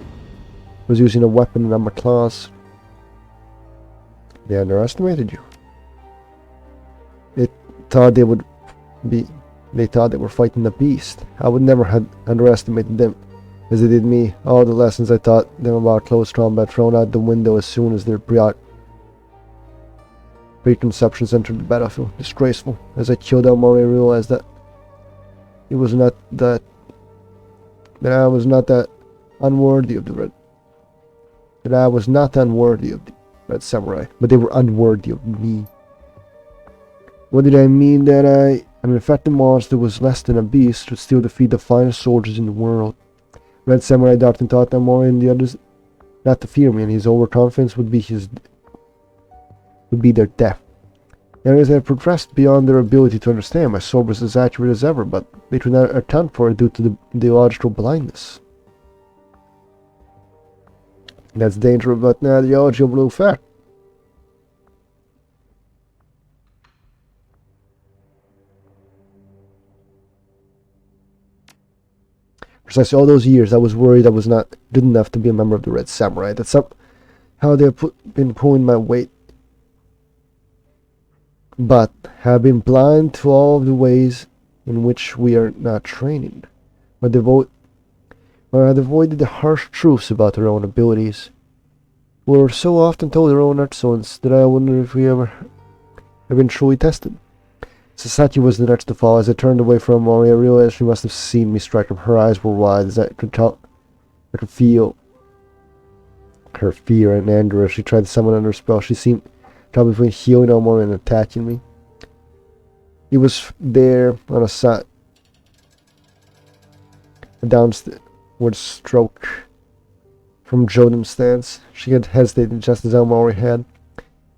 was using a weapon in my claws. They underestimated you. They thought they were fighting a beast. I would never have underestimated them as they did me. All the lessons I taught them about close combat thrown out the window as soon as their preconceptions entered the battlefield. Disgraceful. As I killed Aomori, I realized that it was not that I was not that unworthy of the Red. That I was not unworthy of the Red Samurai, but they were unworthy of me. What did I mean? That an infected monster was less than a beast could still defeat the finest soldiers in the world. Red Samurai Darton taught Aomori and the others not to fear me, and his overconfidence would be their death. And as I progressed beyond their ability to understand, my sword was as accurate as ever, but they could not account for it due to the ideological blindness. That's dangerous, but not ideological blue fact. Precisely all those years I was worried I was not good enough to be a member of the Red Samurai, that somehow they have been pulling my weight, but have been blind to all of the ways in which we are not training, or had avoided the harsh truths about their own abilities. We were so often told their own excellence that I wonder if we ever have been truly tested. Sasaki was the next to fall. As I turned away from Mori, I realized she must have seen me strike him. Her eyes were wide as I could feel her fear and anger as she tried to summon under spell. She seemed caught between healing Mori and attacking me. He was there on a side, a downward stroke from Joden's stance. She had hesitated just as Mori had.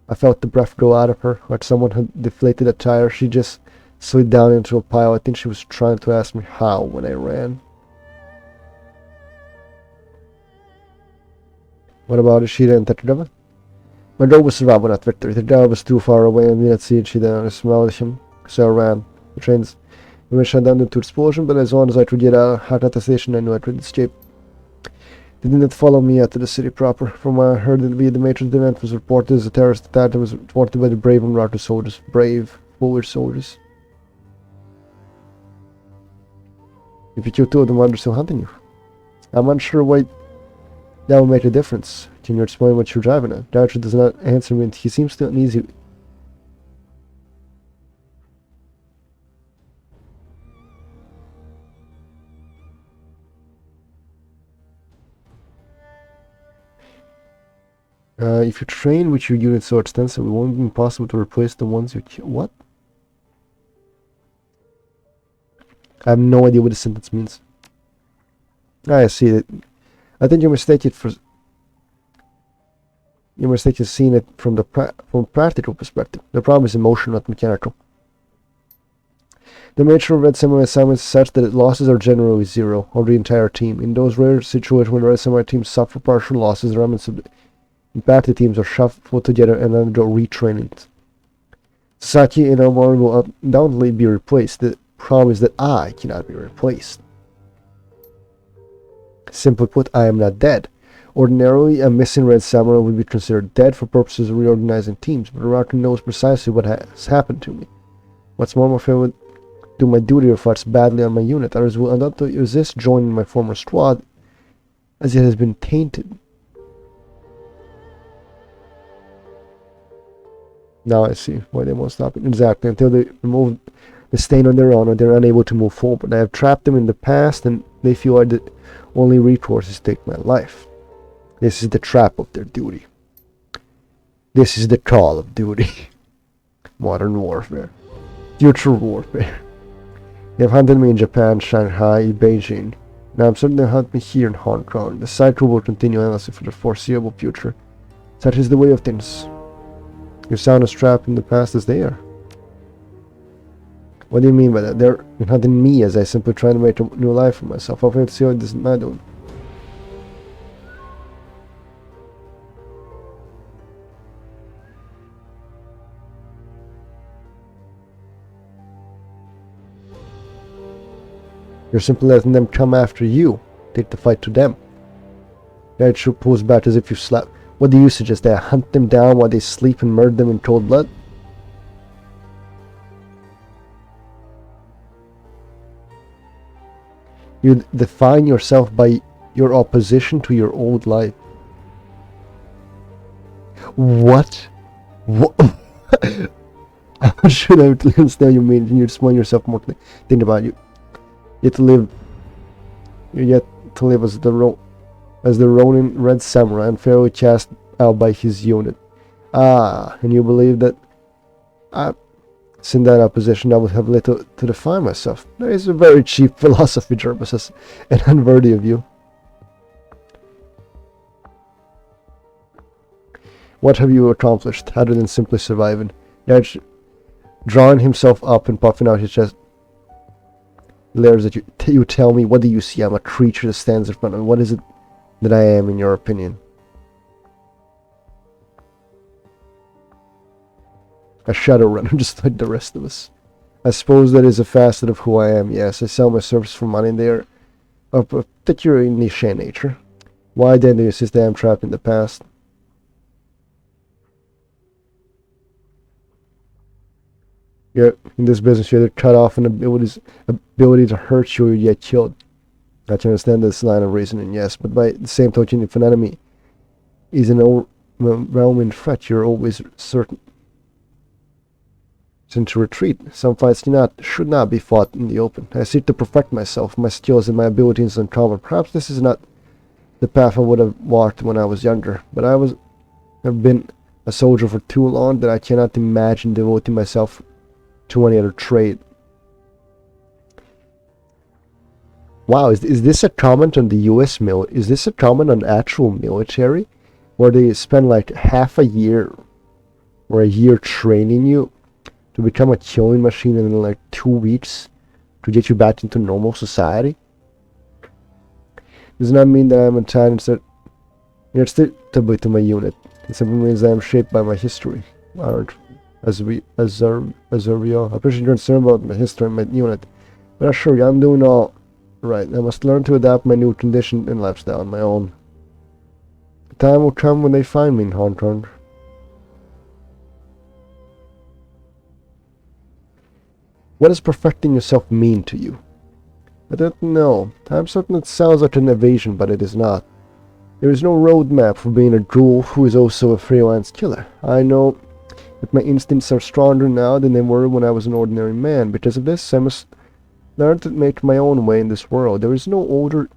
I felt the breath go out of her, like someone had deflated a tire. She just slid down into a pile. I think she was trying to ask me how when I ran. What about Ishida and Tetradeva? My goal was survival, not victory. Tetradeva was too far away and we didn't see Ishida. I smelled him, so I ran. The trains were shut down due to explosion, but as long as I could get out at the station, I knew I could escape. They did not follow me out to the city proper. From what I heard, the matron event was reported as a terrorist attack that was reported by the brave and routed soldiers. Brave, foolish soldiers. If you kill two of them while they're still hunting you. I'm unsure why that will make a difference. Can you explain what you're driving at? The archer does not answer me, and he seems to uneasy. If you train with your unit so extensively, it won't be possible to replace the ones you kill. What? I have no idea what this sentence means. I see it. I think you're mistaken seeing it from from a practical perspective. The problem is emotional, not mechanical. The nature of Red Samurai assignments is such that losses are generally zero, or the entire team. In those rare situations when the Red Samurai teams suffer partial losses, the remnants of the impacted teams are shuffled together and undergo retraining. Sasaki and Omori will undoubtedly be replaced. The problem is that I cannot be replaced. Simply put, I am not dead. Ordinarily, a missing Red Samurai would be considered dead for purposes of reorganizing teams, but Araki knows precisely what has happened to me. What's more, my family would do my duty or fights badly on my unit. Others will undoubtedly resist joining my former squad, as it has been tainted. Now I see why they won't stop it. Exactly, until they remove the stain on their honor, they're unable to move forward. I have trapped them in the past, and they feel the only recourse is to take my life. This is the trap of their duty. This is the call of duty. Modern warfare. Future warfare. They have hunted me in Japan, Shanghai, Beijing. Now I'm certain they'll hunt me here in Hong Kong. The cycle will continue endlessly for the foreseeable future. Such is the way of things. You sound as trapped in the past as they are. What do you mean by that? They're hunting me as I simply try to make a new life for myself. I'll have to see what this is not doing. You're simply letting them come after you. Take the fight to them. That should pulls back as if you slap. What do you suggest? That I hunt them down while they sleep and murder them in cold blood? You define yourself by your opposition to your old life. What? What? How should I understand you mean? You explain yourself more. Think about you. You're yet to live as the Ronin Red Samurai and fairly cast out by his unit. Ah, and you believe that in that opposition I would have little to define myself. That is a very cheap philosophy, JermaSUS, and unworthy of you. What have you accomplished, other than simply surviving? Yet, drawing himself up and puffing out his chest, glares that you tell me, what do you see? I'm a creature that stands in front of me. What is it that I am, in your opinion? A Shadowrun, just like the rest of us. I suppose that is a facet of who I am. Yes, I sell my service for money, and they are of a particularly niche nature. Why then do you insist that I am trapped in the past? You're in this business, you're either cut off an ability to hurt you or you get killed. I can understand this line of reasoning, yes, but by the same token, if an enemy is an overwhelming threat, you're always certain to retreat. Some fights should not be fought in the open. I seek to perfect myself, my skills and my abilities in common. Perhaps this is not the path I would have walked when I was younger, but have been a soldier for too long that I cannot imagine devoting myself to any other trade. Wow, is this a comment on the US military? Is this a comment on actual military? Where they spend like half a year or a year training you to become a killing machine in like 2 weeks to get you back into normal society? Does not mean that I'm entitled to my unit. It simply means that I'm shaped by my history. As we all. I appreciate your concern about my history and my unit, but I assure you I'm doing all right. I must learn to adapt my new condition and lifestyle on my own. The time will come when they find me in Hong Kong. What does perfecting yourself mean to you? I don't know. I'm certain it sounds like an evasion, but it is not. There is no roadmap for being a ghoul who is also a freelance killer. I know that my instincts are stronger now than they were when I was an ordinary man. Because of this, I must learn to make my own way in this world. There is no older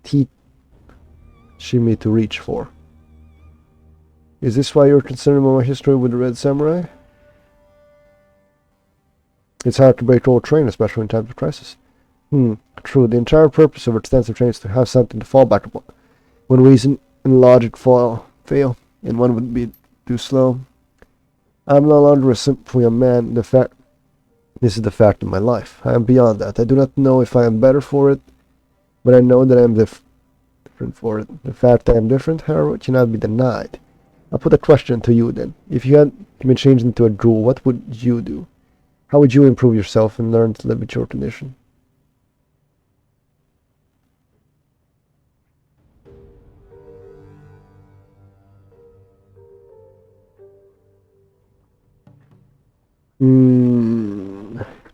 teaching me to reach for. Is this why you're concerned about my history with the Red Samurai? It's hard to break old train, especially in times of crisis. True. The entire purpose of extensive training is to have something to fall back upon. When reason and logic fail, and one would be too slow. I'm no longer simply a man. This is the fact of my life. I am beyond that. I do not know if I am better for it, but I know that I am different for it. The fact that I am different, however, cannot be denied. I'll put a question to you then. If you had been changed into a ghoul, what would you do? How would you improve yourself and learn to live with your condition?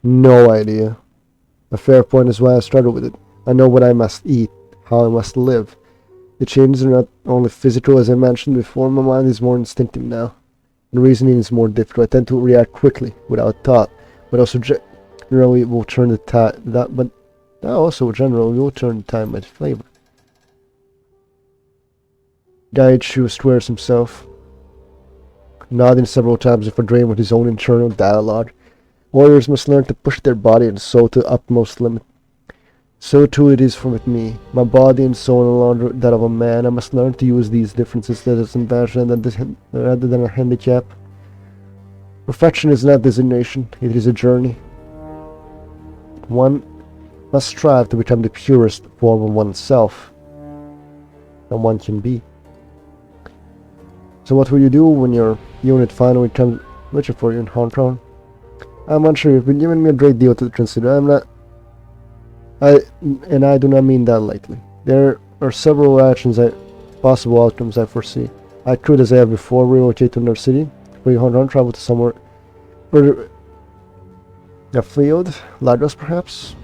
No idea. A fair point is why I struggle with it. I know what I must eat, how I must live. The changes are not only physical, as I mentioned before. My mind is more instinctive now. And reasoning is more difficult. I tend to react quickly, without thought, but also generally will turn the time. But also generally will turn the time my flavor. Daichu swears himself, nodding several times if agreeing with his own internal dialogue. Warriors must learn to push their body and soul to the utmost limit. So too it is with me. My body and soul are no longer that of a man. I must learn to use these differences as an advantage rather than a handicap. Perfection is not designation, it is a journey. One must strive to become the purest form of oneself that one can be. So what will you do when your unit finally comes looking for you in Hong Kong? I'm unsure. You've been giving me a great deal to consider. I do not mean that lightly. There are several possible outcomes I foresee. I could, as I have before, relocate to another city, free Hong Kong, travel to somewhere further afield, Lagos perhaps,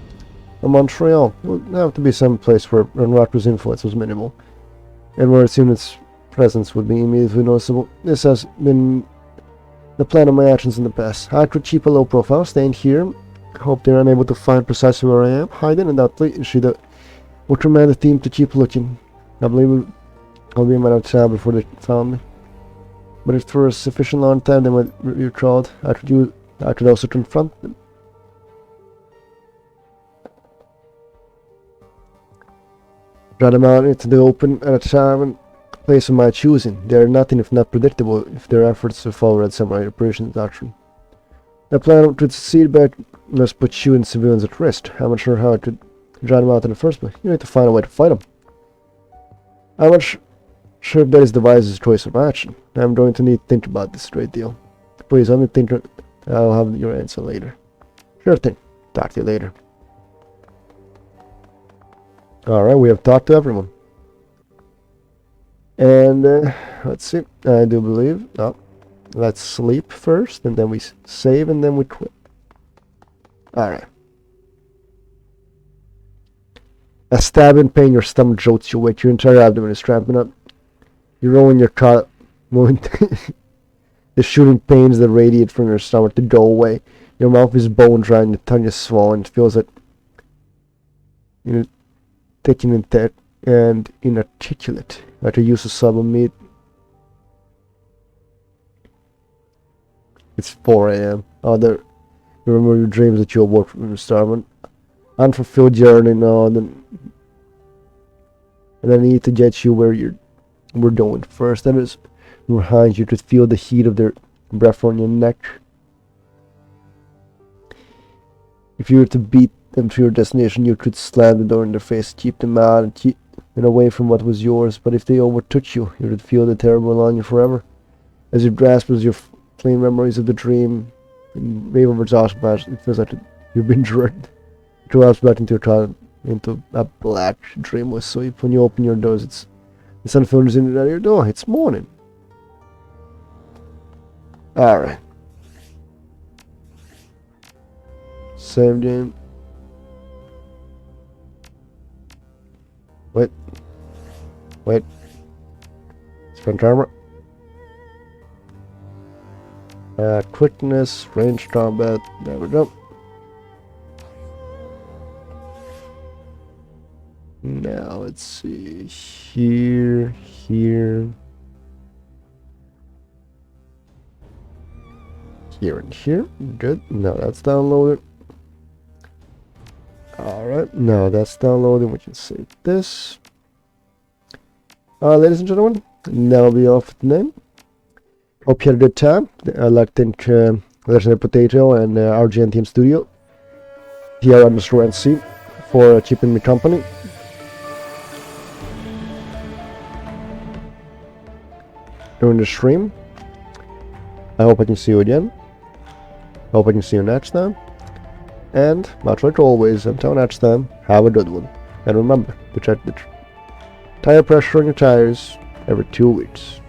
or Montreal. It would have to be some place where Ranraku's influence was minimal, and where its unit's presence would be immediately noticeable. This has been the plan of my actions in the past. I could keep a low profile, staying here. Hope they're unable to find precisely where I am, hiding, and doubtless she will command the team to keep looking. I believe I'll be a matter of time before they found me. But if for a sufficient long time they might be recalled, I could also confront them. Draw them out into the open at a time and place of my choosing. They are nothing if not predictable if their efforts to follow Red Samurai operation doctrine. The plan could succeed, but must put you and civilians at risk. I'm not sure how I could draw them out in the first place. You need to find a way to fight them. I'm not sure if that is the wisest choice of action. I'm going to need to think about this a great deal. Please let me think. I'll have your answer later. Sure thing. Talk to you later. Alright, we have talked to everyone. And let's see. I do believe. Oh, let's sleep first, and then we save, and then we quit. Alright. A stabbing pain in your stomach jolts you awake. Your entire abdomen is cramping up. You roll in your cot. The shooting pains that radiate from your stomach to go away. Your mouth is bone dry and your tongue is swollen. It feels like you're thick and inarticulate. Like a use of sub meat. It's 4 a.m. Oh, you remember your dreams that you awoke from your starving. Unfulfilled journey now, and I need to get you where we're going first. That is behind you to feel the heat of their breath on your neck. If you were to beat them to your destination, you could slam the door in their face, keep them out, and keep them away from what was yours. But if they overtook you, you would feel the terrible longing forever. As you grasp your clean memories of the dream, and wave of exhaustion, it feels like you've been dragged back into a black, dreamless sleep. When you open your doors, the sun filters in out of your door. It's morning. Alright. Save game. Wait. Sprint armor. Quickness, range combat. There we go. Now let's see. Here. Here and here. Good. No, that's downloaded. Alright, now that's downloading. We can save this. Ladies and gentlemen, that'll be all for today. Hope you had a good time. I'd like to thank Legendary Potato and RGN Team Studio here on the NC for keeping me company. During the stream. I hope I can see you again. Hope I can see you next time. And, much like always, until next time, have a good one. And remember to check the tire pressure on your tires every 2 weeks.